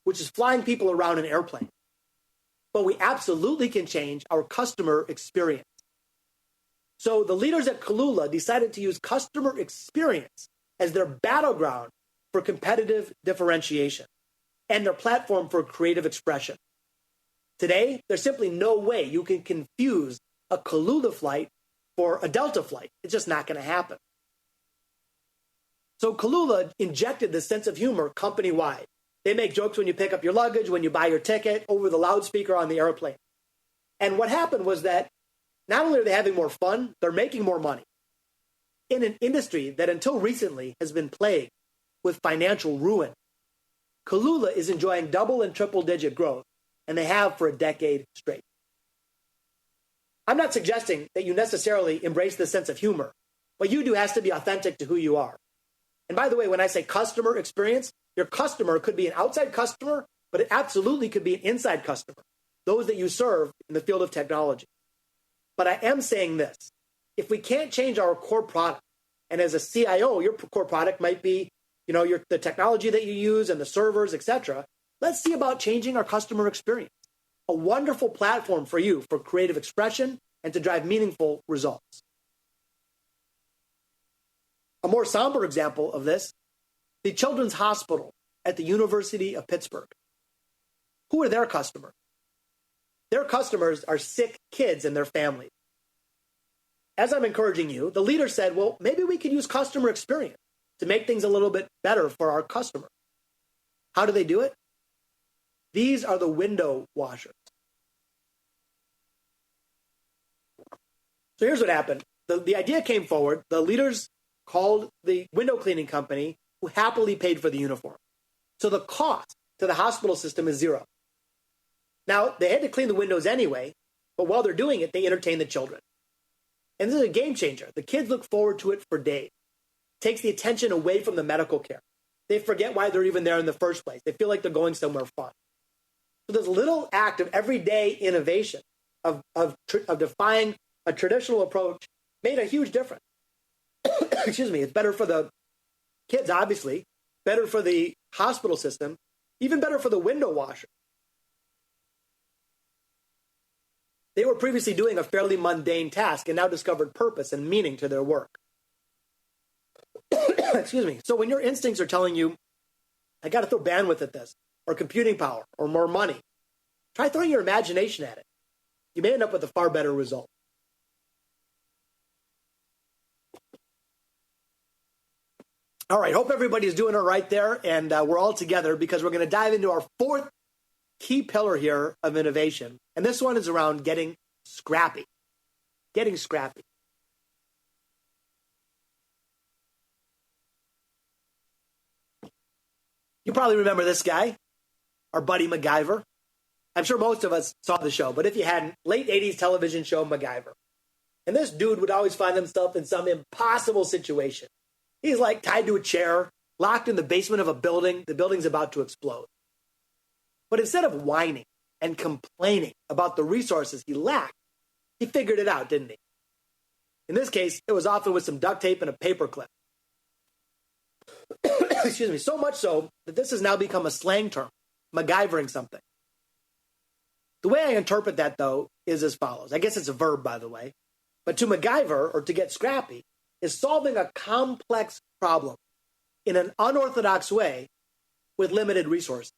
which is flying people around an airplane. But we absolutely can change our customer experience. So the leaders at Kulula decided to use customer experience as their battleground for competitive differentiation and their platform for creative expression. Today, there's simply no way you can confuse a Kulula flight for a Delta flight. It's just not going to happen. So Kulula injected this sense of humor company-wide. They make jokes when you pick up your luggage, when you buy your ticket, over the loudspeaker on the airplane. And what happened was that not only are they having more fun, they're making more money. In an industry that until recently has been plagued with financial ruin, Kulula is enjoying double and triple digit growth, and they have for a decade straight. I'm not suggesting that you necessarily embrace this sense of humor. What you do has to be authentic to who you are. And by the way, when I say customer experience, your customer could be an outside customer, but it absolutely could be an inside customer, those that you serve in the field of technology. But I am saying this, if we can't change our core product, and as a CIO, your core product might be, the technology that you use and the servers, etc. Let's see about changing our customer experience. A wonderful platform for you for creative expression and to drive meaningful results. A more somber example of this, the Children's Hospital at the University of Pittsburgh. Who are their customers? Their customers are sick kids and their families. As I'm encouraging you, the leader said, well, maybe we could use customer experience to make things a little bit better for our customers. How do they do it? These are the window washers. So here's what happened. The idea came forward. The leaders called the window cleaning company, who happily paid for the uniform. So the cost to the hospital system is zero. Now, they had to clean the windows anyway, but while they're doing it, they entertain the children. And this is a game changer. The kids look forward to it for days. It takes the attention away from the medical care. They forget why they're even there in the first place. They feel like they're going somewhere fun. So this little act of everyday innovation, of defying a traditional approach, made a huge difference. Excuse me. It's better for the kids, obviously, better for the hospital system, even better for the window washer. They were previously doing a fairly mundane task and now discovered purpose and meaning to their work. Excuse me. So when your instincts are telling you, I got to throw bandwidth at this, or computing power, or more money, Try throwing your imagination at it. You may end up with a far better result. All right, hope everybody's doing it right there, and we're all together because we're going to dive into our fourth key pillar here of innovation. And this one is around getting scrappy. Getting scrappy. You probably remember this guy, our buddy MacGyver. I'm sure most of us saw the show, but if you hadn't, late 80s television show MacGyver. And this dude would always find himself in some impossible situation. He's like tied to a chair, locked in the basement of a building. The building's about to explode. But instead of whining and complaining about the resources he lacked, he figured it out, didn't he? In this case, it was often with some duct tape and a paperclip. Excuse me, so much so that this has now become a slang term, MacGyvering something. The way I interpret that, though, is as follows. I guess it's a verb, by the way. But to MacGyver, or to get scrappy, is solving a complex problem in an unorthodox way with limited resources.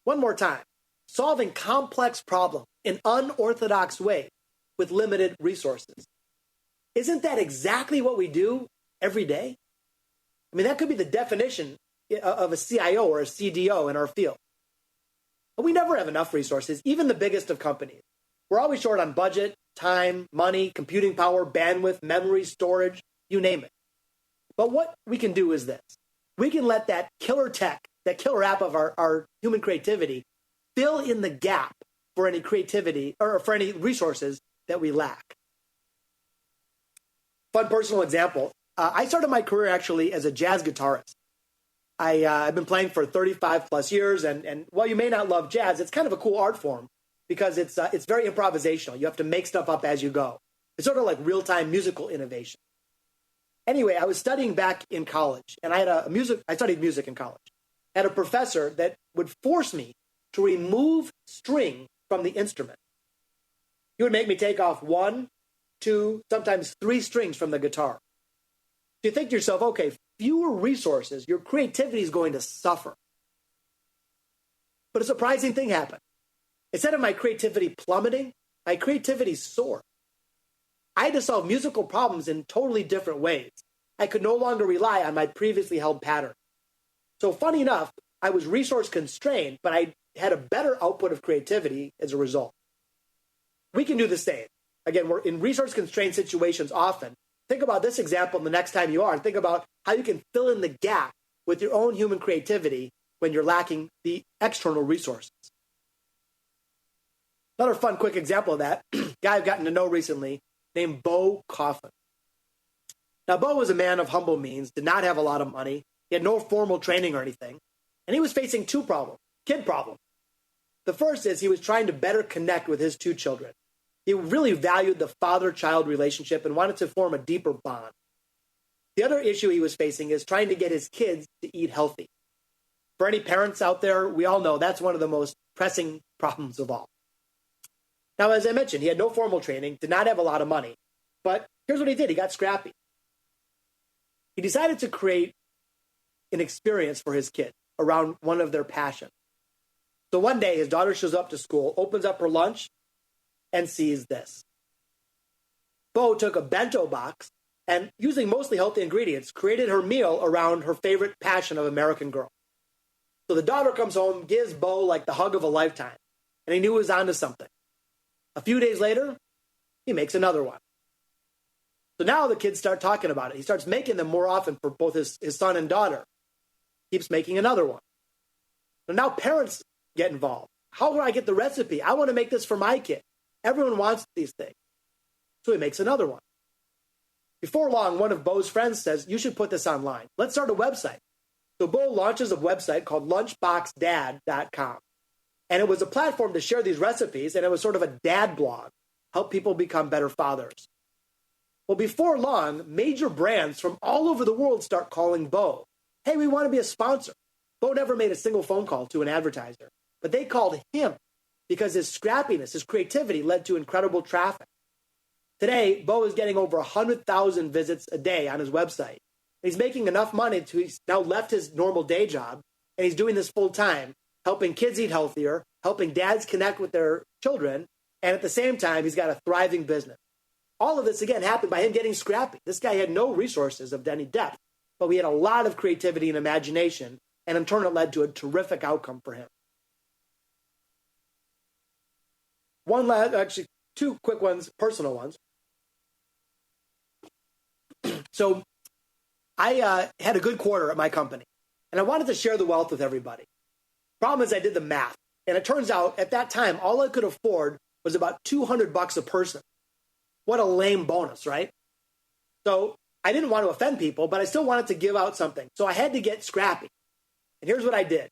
One more time. Solving complex problems in unorthodox way with limited resources. Isn't that exactly what we do every day? I mean, that could be the definition of a CIO or a CDO in our field. But we never have enough resources, even the biggest of companies. We're always short on budget, time, money, computing power, bandwidth, memory, storage, you name it. But what we can do is this. We can let that killer tech, that killer app of our human creativity, fill in the gap for any creativity or for any resources that we lack. Fun personal example. I started my career actually as a jazz guitarist. I've been playing for 35 plus years, and while you may not love jazz, it's kind of a cool art form because it's very improvisational. You have to make stuff up as you go. It's sort of like real-time musical innovation. Anyway, I was studying back in college, and I studied music in college. I had a professor that would force me to remove string from the instrument. He would make me take off 1, 2, sometimes 3 strings from the guitar. You think to yourself, okay, fewer resources, your creativity is going to suffer. But a surprising thing happened. Instead of my creativity plummeting, my creativity soared. I had to solve musical problems in totally different ways. I could no longer rely on my previously held pattern. So funny enough, I was resource constrained, but I had a better output of creativity as a result. We can do the same. Again, we're in resource constrained situations often. Think about this example the next time you are, and think about how you can fill in the gap with your own human creativity when you're lacking the external resources. Another fun, quick example of that, guy I've gotten to know recently, named Bo Coffin. Now, Bo was a man of humble means, did not have a lot of money, he had no formal training or anything, and he was facing 2 problems, kid problems. The first is he was trying to better connect with his 2 children. He really valued the father-child relationship and wanted to form a deeper bond. The other issue he was facing is trying to get his kids to eat healthy. For any parents out there, we all know that's one of the most pressing problems of all. Now, as I mentioned, he had no formal training, did not have a lot of money, but here's what he did. He got scrappy. He decided to create an experience for his kids around one of their passions. So one day, his daughter shows up to school, opens up her lunch, and sees this. Bo took a bento box and, using mostly healthy ingredients, created her meal around her favorite passion of American Girl. So the daughter comes home, gives Bo like the hug of a lifetime, and he knew he was onto something. A few days later, he makes another one. So now the kids start talking about it. He starts making them more often for both his son and daughter. Keeps making another one. So now parents get involved. How do I get the recipe? I want to make this for my kid. Everyone wants these things. So he makes another one. Before long, one of Bo's friends says, you should put this online. Let's start a website. So Bo launches a website called lunchboxdad.com. And it was a platform to share these recipes, and it was sort of a dad blog, help people become better fathers. Well, before long, major brands from all over the world start calling Bo. Hey, we want to be a sponsor. Bo never made a single phone call to an advertiser, but they called him because his scrappiness, his creativity led to incredible traffic. Today, Bo is getting over 100,000 visits a day on his website. He's making enough money he's now left his normal day job, and he's doing this full time helping kids eat healthier, helping dads connect with their children, and at the same time, he's got a thriving business. All of this, again, happened by him getting scrappy. This guy had no resources of any depth, but we had a lot of creativity and imagination, and in turn, it led to a terrific outcome for him. Actually, two quick ones, personal ones. So I had a good quarter at my company, and I wanted to share the wealth with everybody. Problem is, I did the math, and it turns out at that time, all I could afford was about $200 a person. What a lame bonus, right? So I didn't want to offend people, but I still wanted to give out something. So I had to get scrappy. And here's what I did.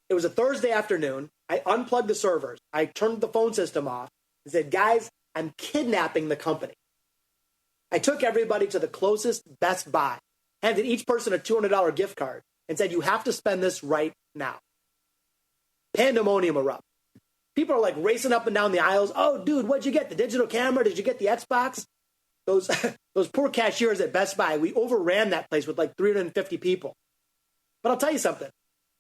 It was a Thursday afternoon. I unplugged the servers. I turned the phone system off and said, guys, I'm kidnapping the company. I took everybody to the closest Best Buy, handed each person a $200 gift card, and said, you have to spend this right now. Pandemonium erupted. People are like racing up and down the aisles. Oh, dude, what'd you get? The digital camera? Did you get the Xbox? Those poor cashiers at Best Buy, we overran that place with like 350 people. But I'll tell you something.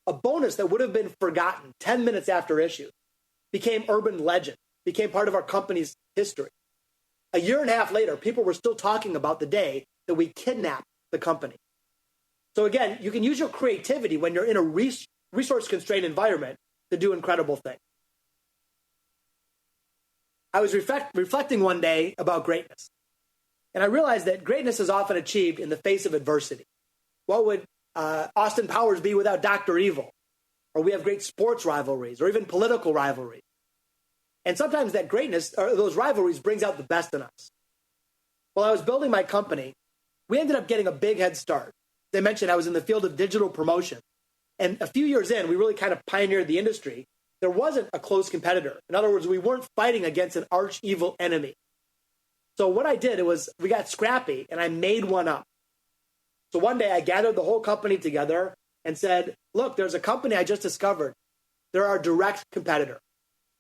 A bonus that would have been forgotten 10 minutes after issue became urban legend, became part of our company's history. A year and a half later, people were still talking about the day that we kidnapped the company. So again, you can use your creativity when you're in a resource-constrained environment to do incredible things. I was reflecting one day about greatness, and I realized that greatness is often achieved in the face of adversity. What would Austin Powers be without Dr. Evil? Or we have great sports rivalries, or even political rivalries. And sometimes that greatness, or those rivalries, brings out the best in us. While I was building my company, we ended up getting a big head start. As I mentioned, I was in the field of digital promotion. And a few years in, we really kind of pioneered the industry. There wasn't a close competitor. In other words, we weren't fighting against an arch evil enemy. So what I did was we got scrappy and I made one up. So one day I gathered the whole company together and said, look, there's a company I just discovered. They're our direct competitor.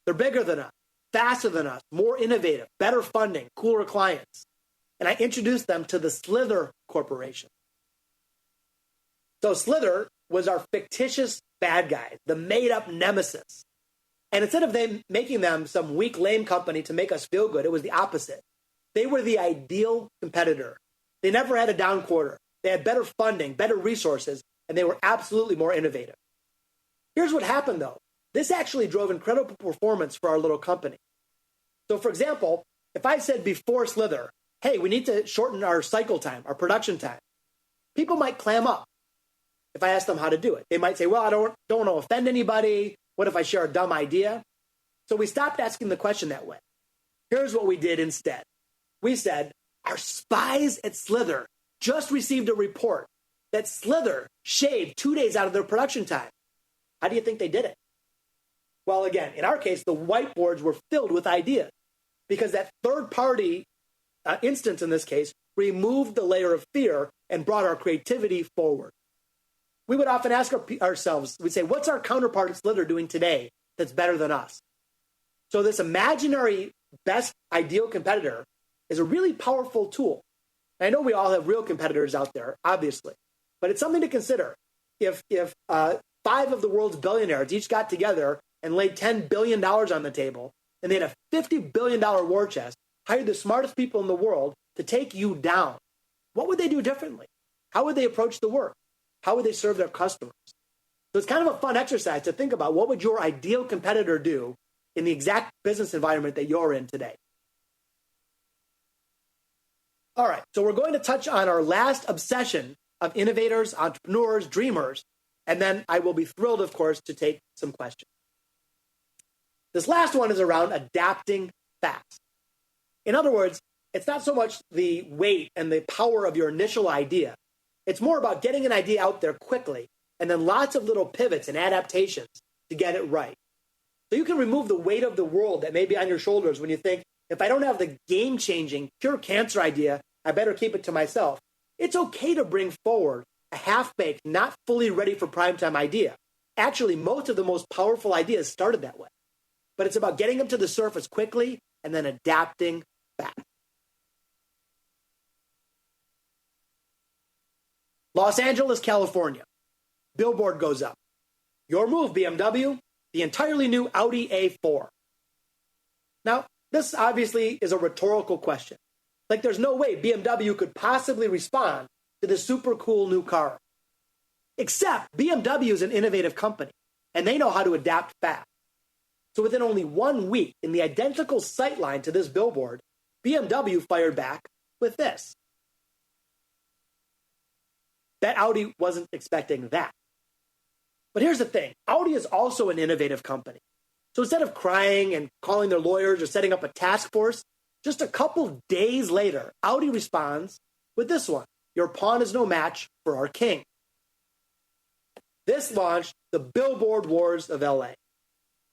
They're bigger than us, faster than us, more innovative, better funding, cooler clients. And I introduced them to the Slither Corporation. So Slither was our fictitious bad guy, the made-up nemesis. And instead of them making them some weak, lame company to make us feel good, it was the opposite. They were the ideal competitor. They never had a down quarter. They had better funding, better resources, and they were absolutely more innovative. Here's what happened, though. This actually drove incredible performance for our little company. So, for example, if I said before Slither, hey, we need to shorten our cycle time, our production time, people might clam up if I asked them how to do it. They might say, well, I don't want to offend anybody. What if I share a dumb idea? So we stopped asking the question that way. Here's what we did instead. We said, our spies at Slither just received a report that Slither shaved 2 days out of their production time. How do you think they did it? Well, again, in our case, the whiteboards were filled with ideas because that third-party instance in this case removed the layer of fear and brought our creativity forward. We would often ask ourselves, we'd say, what's our counterpart at Slither doing today that's better than us? So this imaginary best ideal competitor is a really powerful tool. And I know we all have real competitors out there, obviously, but it's something to consider. If 5 of the world's billionaires each got together and laid $10 billion on the table, and they had a $50 billion war chest, hired the smartest people in the world to take you down, what would they do differently? How would they approach the work? How would they serve their customers? So it's kind of a fun exercise to think about what would your ideal competitor do in the exact business environment that you're in today. All right, so we're going to touch on our last obsession of innovators, entrepreneurs, dreamers, and then I will be thrilled, of course, to take some questions. This last one is around adapting fast. In other words, it's not so much the weight and the power of your initial idea. It's more about getting an idea out there quickly and then lots of little pivots and adaptations to get it right. So you can remove the weight of the world that may be on your shoulders when you think, if I don't have the game-changing, pure cancer idea, I better keep it to myself. It's okay to bring forward a half-baked, not fully ready for primetime idea. Actually, most of the most powerful ideas started that way. But it's about getting them to the surface quickly and then adapting fast. Los Angeles, California. Billboard goes up. Your move, BMW, the entirely new Audi A4. Now, this obviously is a rhetorical question. Like, there's no way BMW could possibly respond to this super cool new car. Except BMW is an innovative company, and they know how to adapt fast. So within only 1 week, in the identical sightline to this billboard, BMW fired back with this. Bet Audi wasn't expecting that. But here's the thing. Audi is also an innovative company. So instead of crying and calling their lawyers or setting up a task force, just a couple days later, Audi responds with this one. Your pawn is no match for our king. This launched the billboard wars of LA.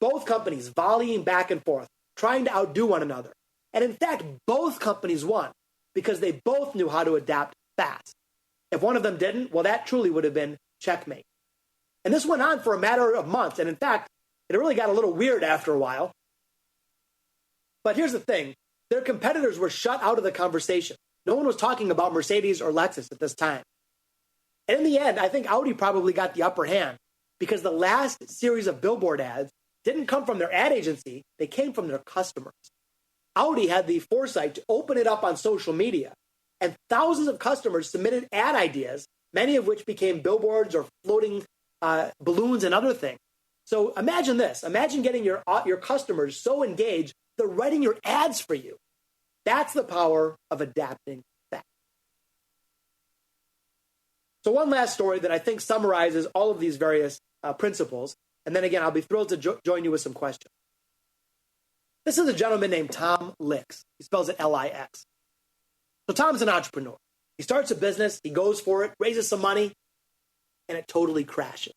Both companies volleying back and forth, trying to outdo one another. And in fact, both companies won because they both knew how to adapt fast. If one of them didn't, well, that truly would have been checkmate. And this went on for a matter of months. And in fact, it really got a little weird after a while. But here's the thing. Their competitors were shut out of the conversation. No one was talking about Mercedes or Lexus at this time. And in the end, I think Audi probably got the upper hand because the last series of billboard ads didn't come from their ad agency. They came from their customers. Audi had the foresight to open it up on social media, and thousands of customers submitted ad ideas, many of which became billboards or floating balloons and other things. So imagine this. Imagine getting your customers so engaged, they're writing your ads for you. That's the power of adapting fast. So one last story that I think summarizes all of these various principles. And then again, I'll be thrilled to join you with some questions. This is a gentleman named Tom Lix. He spells it L-I-X. So Tom's an entrepreneur. He starts a business, he goes for it, raises some money, and it totally crashes.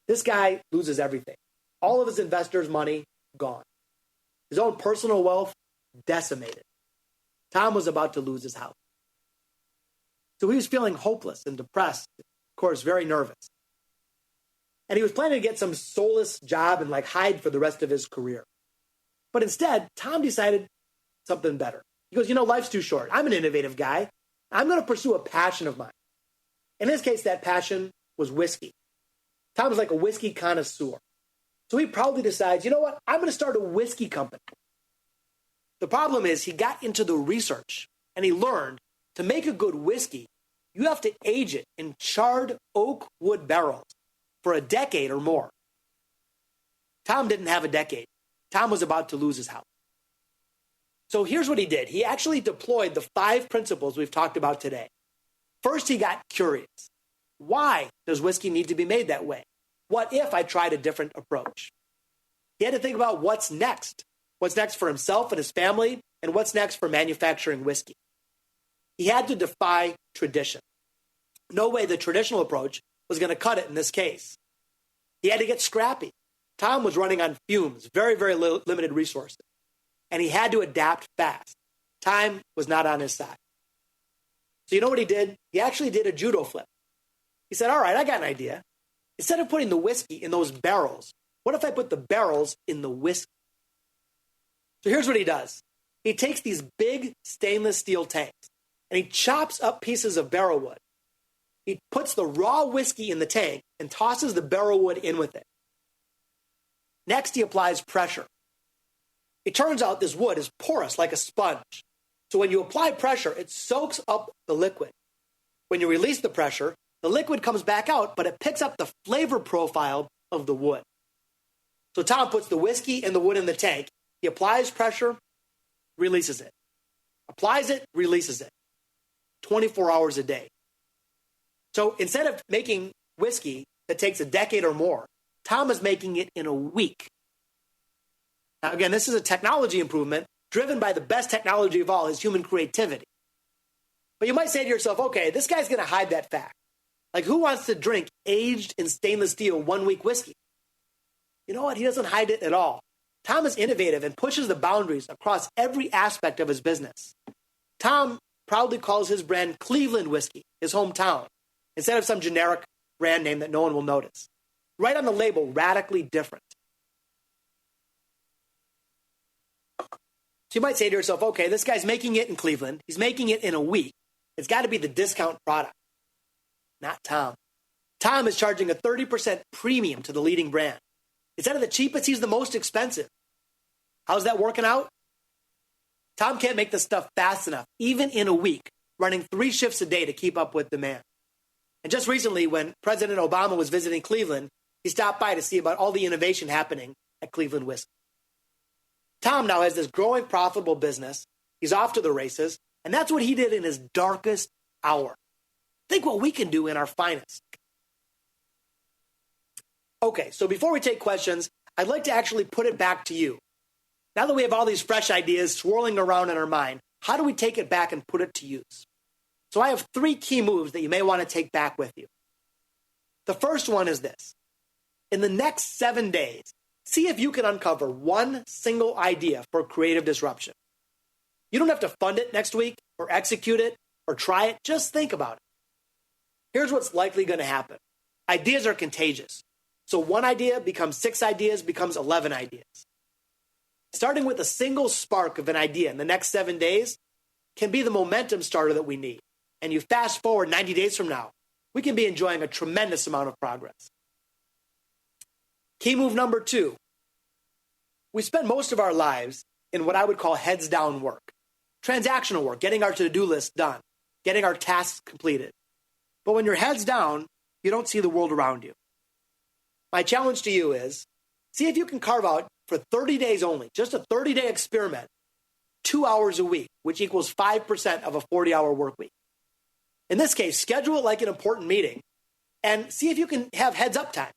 This guy loses everything. All of his investors' money, gone. His own personal wealth, decimated. Tom was about to lose his house. So he was feeling hopeless and depressed, of course, very nervous. And he was planning to get some soulless job and hide for the rest of his career. But instead, Tom decided something better. He goes, life's too short. I'm an innovative guy. I'm going to pursue a passion of mine. In this case, that passion was whiskey. Tom was like a whiskey connoisseur. So he proudly decides, I'm going to start a whiskey company. The problem is he got into the research and he learned to make a good whiskey, you have to age it in charred oak wood barrels for a decade or more. Tom didn't have a decade. Tom was about to lose his house. So here's what he did. He actually deployed the 5 principles we've talked about today. First, he got curious. Why does whiskey need to be made that way? What if I tried a different approach? He had to think about what's next. What's next for himself and his family, and what's next for manufacturing whiskey. He had to defy tradition. No way the traditional approach was going to cut it in this case. He had to get scrappy. Tom was running on fumes, very, very limited resources. And he had to adapt fast. Time was not on his side. So you know what he did? He actually did a judo flip. He said, all right, I got an idea. Instead of putting the whiskey in those barrels, what if I put the barrels in the whiskey? So here's what he does. He takes these big stainless steel tanks and he chops up pieces of barrel wood. He puts the raw whiskey in the tank and tosses the barrel wood in with it. Next, he applies pressure. It turns out this wood is porous like a sponge. So when you apply pressure, it soaks up the liquid. When you release the pressure, the liquid comes back out, but it picks up the flavor profile of the wood. So Tom puts the whiskey and the wood in the tank. He applies pressure, releases it. Applies it, releases it. 24 hours a day. So instead of making whiskey that takes a decade or more, Tom is making it in a week. Now, again, this is a technology improvement driven by the best technology of all, is human creativity. But you might say to yourself, okay, this guy's going to hide that fact. Who wants to drink aged in stainless steel 1-week whiskey? You know what? He doesn't hide it at all. Tom is innovative and pushes the boundaries across every aspect of his business. Tom proudly calls his brand Cleveland whiskey, his hometown, instead of some generic brand name that no one will notice. Right on the label, radically different. So you might say to yourself, okay, this guy's making it in Cleveland. He's making it in a week. It's got to be the discount product. Not Tom. Tom is charging a 30% premium to the leading brand. Instead of the cheapest, he's the most expensive. How's that working out? Tom can't make this stuff fast enough, even in a week, running 3 shifts a day to keep up with demand. And just recently, when President Obama was visiting Cleveland, he stopped by to see about all the innovation happening at Cleveland Whiskey. Tom now has this growing profitable business. He's off to the races, and that's what he did in his darkest hour. Think what we can do in our finest. Okay, so before we take questions, I'd like to actually put it back to you. Now that we have all these fresh ideas swirling around in our mind, how do we take it back and put it to use? So I have 3 key moves that you may want to take back with you. The first one is this. In the next 7 days, see if you can uncover one single idea for creative disruption. You don't have to fund it next week or execute it or try it. Just think about it. Here's what's likely going to happen. Ideas are contagious. So one idea becomes 6 ideas, becomes 11 ideas. Starting with a single spark of an idea in the next 7 days can be the momentum starter that we need. And you fast forward 90 days from now, we can be enjoying a tremendous amount of progress. Key move number 2. We spend most of our lives in what I would call heads down work. Transactional work, getting our to-do list done, getting our tasks completed. But when your head's down, you don't see the world around you. My challenge to you is, see if you can carve out for 30 days only, just a 30-day experiment, 2 hours a week, which equals 5% of a 40-hour work week. In this case, schedule it like an important meeting and see if you can have heads up time.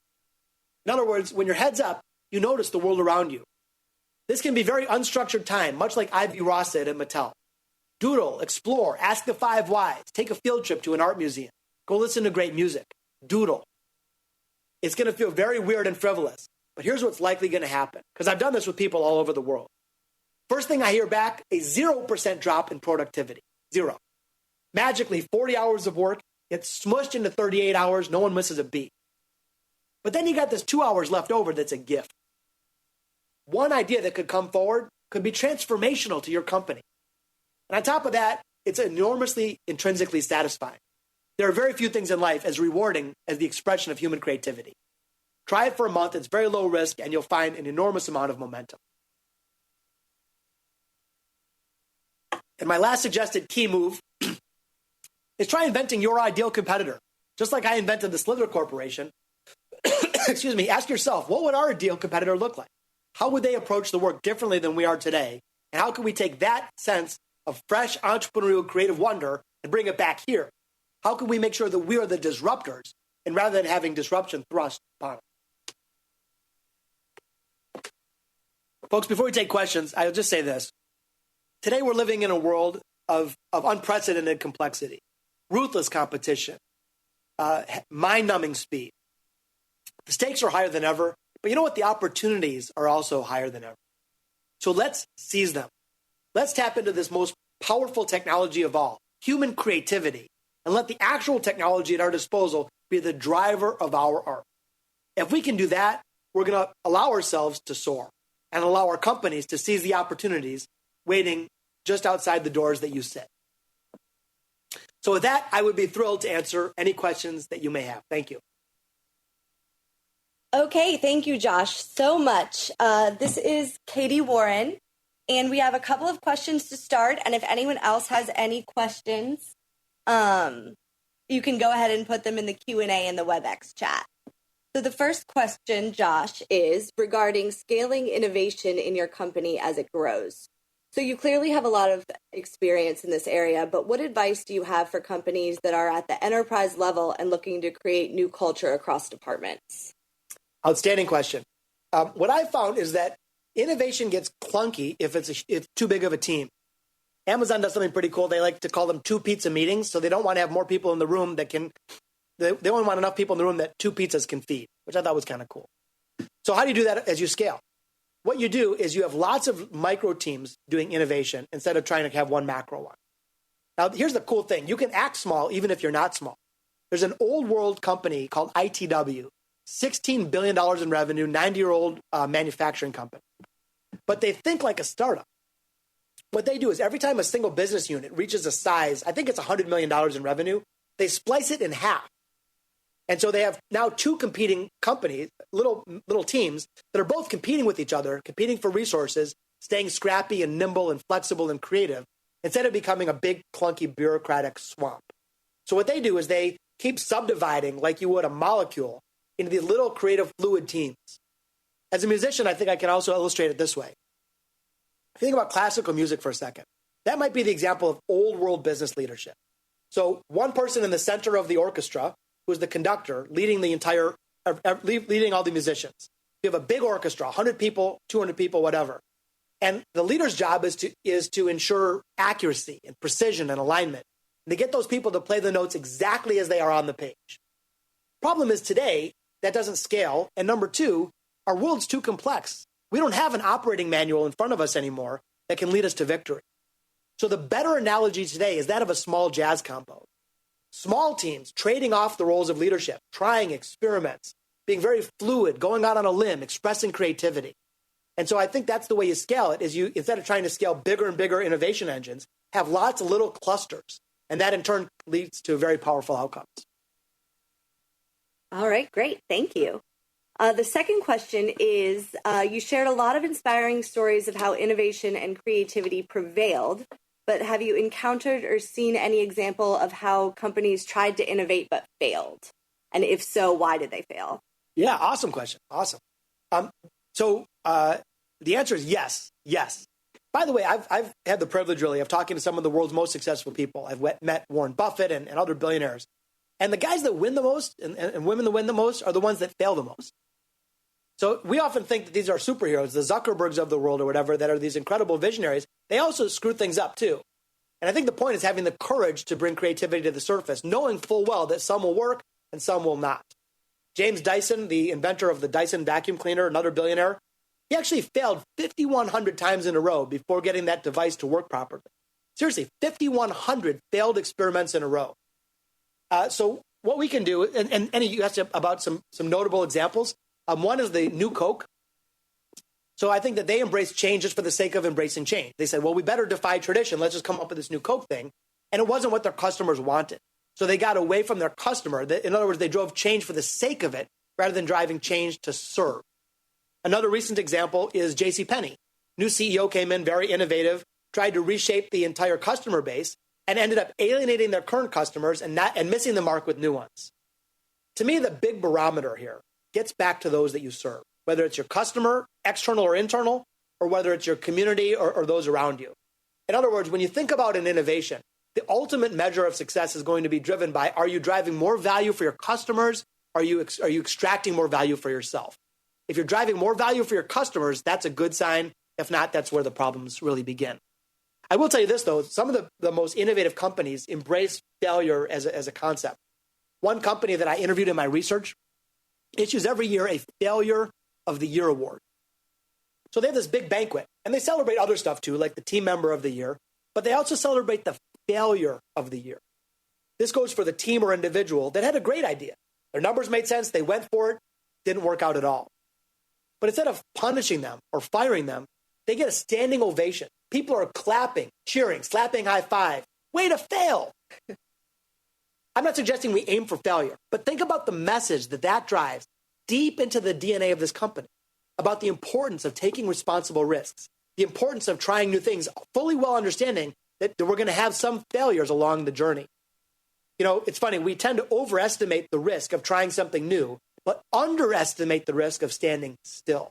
In other words, when your head's up, you notice the world around you. This can be very unstructured time, much like Ivy Ross said at Mattel. Doodle, explore, ask the 5 whys, take a field trip to an art museum, go listen to great music, doodle. It's going to feel very weird and frivolous, but here's what's likely going to happen, because I've done this with people all over the world. First thing I hear back, a 0% drop in productivity. 0. Magically, 40 hours of work gets smushed into 38 hours, no one misses a beat. But then you got this 2 hours left over that's a gift. One idea that could come forward could be transformational to your company. And on top of that, it's enormously intrinsically satisfying. There are very few things in life as rewarding as the expression of human creativity. Try it for a month, it's very low risk, and you'll find an enormous amount of momentum. And my last suggested key move is try inventing your ideal competitor. Just like I invented the Slither Corporation, excuse me, ask yourself, what would our ideal competitor look like? How would they approach the work differently than we are today? And how can we take that sense of fresh entrepreneurial creative wonder and bring it back here? How can we make sure that we are the disruptors and rather than having disruption thrust upon us? Folks, before we take questions, I'll just say this. Today we're living in a world of unprecedented complexity, ruthless competition, mind-numbing speed. The stakes are higher than ever, but you know what? The opportunities are also higher than ever. So let's seize them. Let's tap into this most powerful technology of all, human creativity, and let the actual technology at our disposal be the driver of our art. If we can do that, we're going to allow ourselves to soar and allow our companies to seize the opportunities waiting just outside the doors that you set. So with that, I would be thrilled to answer any questions that you may have. Thank you. Okay, thank you, Josh, so much. This is Katie Warren, and we have a couple of questions to start. And if anyone else has any questions, you can go ahead and put them in the Q&A in the WebEx chat. So the first question, Josh, is regarding scaling innovation in your company as it grows. So you clearly have a lot of experience in this area, but what advice do you have for companies that are at the enterprise level and looking to create new culture across departments? Outstanding question. What I found is that innovation gets clunky if it's too big of a team. Amazon does something pretty cool. They like to call them 2 pizza meetings. So they don't want to have more people in the room they only want enough people in the room that 2 pizzas can feed, which I thought was kind of cool. So how do you do that as you scale? What you do is you have lots of micro teams doing innovation instead of trying to have one macro one. Now, here's the cool thing. You can act small even if you're not small. There's an old world company called ITW, $16 billion in revenue, 90-year-old manufacturing company. But they think like a startup. What they do is every time a single business unit reaches a size, I think it's $100 million in revenue, they splice it in half. And so they have now two competing companies, little teams that are both competing with each other, competing for resources, staying scrappy and nimble and flexible and creative, instead of becoming a big, clunky, bureaucratic swamp. So what they do is they keep subdividing, like you would a molecule, into these little creative fluid teams. As a musician, I think I can also illustrate it this way. If you think about classical music for a second, that might be the example of old world business leadership. So one person in the center of the orchestra, who is the conductor, leading all the musicians. You have a big orchestra, 100 people, 200 people, whatever. And the leader's job is to ensure accuracy and precision and alignment. And to get those people to play the notes exactly as they are on the page. Problem is today, that doesn't scale. And number two, our world's too complex. We don't have an operating manual in front of us anymore that can lead us to victory. So the better analogy today is that of a small jazz combo. Small teams trading off the roles of leadership, trying experiments, being very fluid, going out on a limb, expressing creativity. And so I think that's the way you scale it, is you, instead of trying to scale bigger and bigger innovation engines, have lots of little clusters. And that in turn leads to very powerful outcomes. All right, great. Thank you. The second question is, you shared a lot of inspiring stories of how innovation and creativity prevailed, but have you encountered or seen any example of how companies tried to innovate but failed? And if so, why did they fail? Yeah, awesome question. Awesome. So the answer is yes. By the way, I've had the privilege really of talking to some of the world's most successful people. I've met Warren Buffett and other billionaires. And the guys that win the most and women that win the most are the ones that fail the most. So we often think that these are superheroes, the Zuckerbergs of the world or whatever, that are these incredible visionaries. They also screw things up too. And I think the point is having the courage to bring creativity to the surface, knowing full well that some will work and some will not. James Dyson, the inventor of the Dyson vacuum cleaner, another billionaire, he actually failed 5,100 times in a row before getting that device to work properly. Seriously, 5,100 failed experiments in a row. So what we can do, and you asked about some notable examples. One is the new Coke. So I think that they embraced change just for the sake of embracing change. They said, well, we better defy tradition. Let's just come up with this new Coke thing. And it wasn't what their customers wanted. So they got away from their customer. In other words, they drove change for the sake of it rather than driving change to serve. Another recent example is JCPenney. New CEO came in, very innovative, tried to reshape the entire customer base, and ended up alienating their current customers and missing the mark with new ones. To me, the big barometer here gets back to those that you serve, whether it's your customer, external or internal, or whether it's your community or those around you. In other words, when you think about an innovation, the ultimate measure of success is going to be driven by, are you driving more value for your customers? Are you extracting more value for yourself? If you're driving more value for your customers, that's a good sign. If not, that's where the problems really begin. I will tell you this, though. Some of the most innovative companies embrace failure as a concept. One company that I interviewed in my research issues every year a Failure of the Year award. So they have this big banquet, and they celebrate other stuff too, like the Team Member of the Year, but they also celebrate the Failure of the Year. This goes for the team or individual that had a great idea. Their numbers made sense, they went for it, didn't work out at all. But instead of punishing them or firing them, they get a standing ovation. People are clapping, cheering, slapping high five. Way to fail. I'm not suggesting we aim for failure, but think about the message that drives deep into the DNA of this company about the importance of taking responsible risks, the importance of trying new things, fully well understanding that we're going to have some failures along the journey. You know, it's funny, we tend to overestimate the risk of trying something new, but underestimate the risk of standing still.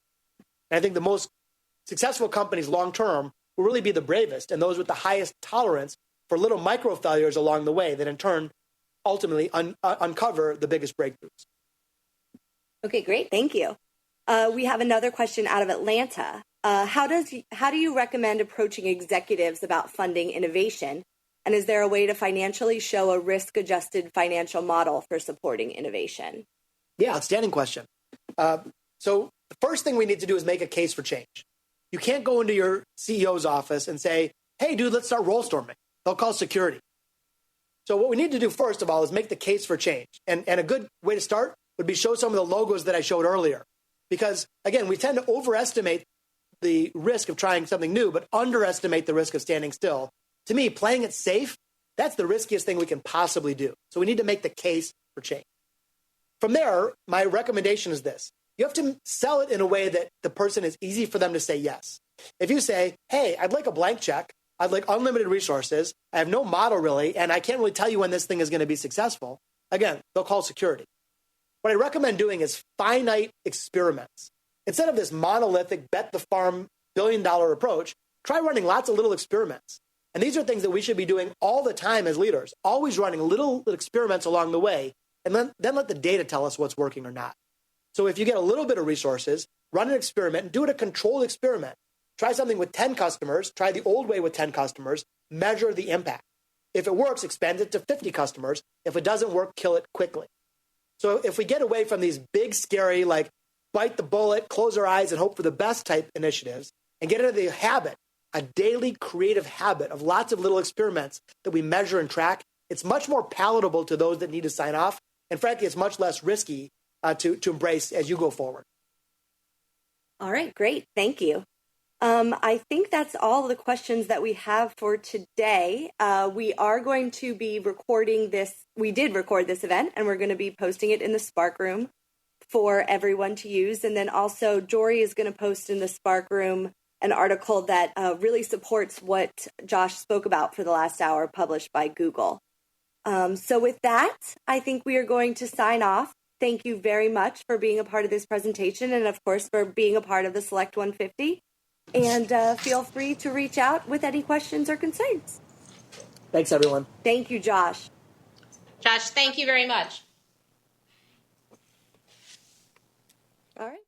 And I think the most successful companies long-term will really be the bravest and those with the highest tolerance for little micro failures along the way that in turn ultimately uncover the biggest breakthroughs. Okay, great. Thank you. We have another question out of Atlanta. How do you recommend approaching executives about funding innovation? And is there a way to financially show a risk-adjusted financial model for supporting innovation? Yeah, outstanding question. So the first thing we need to do is make a case for change. You can't go into your CEO's office and say, hey, dude, let's start roll storming. They'll call security. So what we need to do first of all is make the case for change. And a good way to start would be show some of the logos that I showed earlier. Because, again, we tend to overestimate the risk of trying something new, but underestimate the risk of standing still. To me, playing it safe, that's the riskiest thing we can possibly do. So we need to make the case for change. from there, my recommendation is this. You have to sell it in a way that the person is easy for them to say yes. If you say, hey, I'd like a blank check, I'd like unlimited resources, I have no model really, and I can't really tell you when this thing is going to be successful, again, they'll call security. What I recommend doing is finite experiments. Instead of this monolithic bet the farm billion-dollar approach, try running lots of little experiments. And these are things that we should be doing all the time as leaders, always running little experiments along the way, and then let the data tell us what's working or not. So if you get a little bit of resources, run an experiment and do it a controlled experiment. Try something with 10 customers, try the old way with 10 customers, measure the impact. If it works, expand it to 50 customers. If it doesn't work, kill it quickly. So if we get away from these big, scary, like bite the bullet, close our eyes and hope for the best type initiatives and get into the habit, a daily creative habit of lots of little experiments that we measure and track, it's much more palatable to those that need to sign off. And frankly, it's much less risky to embrace as you go forward. All right, great. Thank you. I think that's all the questions that we have for today. We are going to be recording this. We did record this event, and we're going to be posting it in the Spark Room for everyone to use. And then also, Jory is going to post in the Spark Room an article that really supports what Josh spoke about for the last hour, published by Google. So with that, I think we are going to sign off. Thank you very much for being a part of this presentation and, of course, for being a part of the Select 150. And feel free to reach out with any questions or concerns. Thanks, everyone. Thank you, Josh. Josh, thank you very much. All right.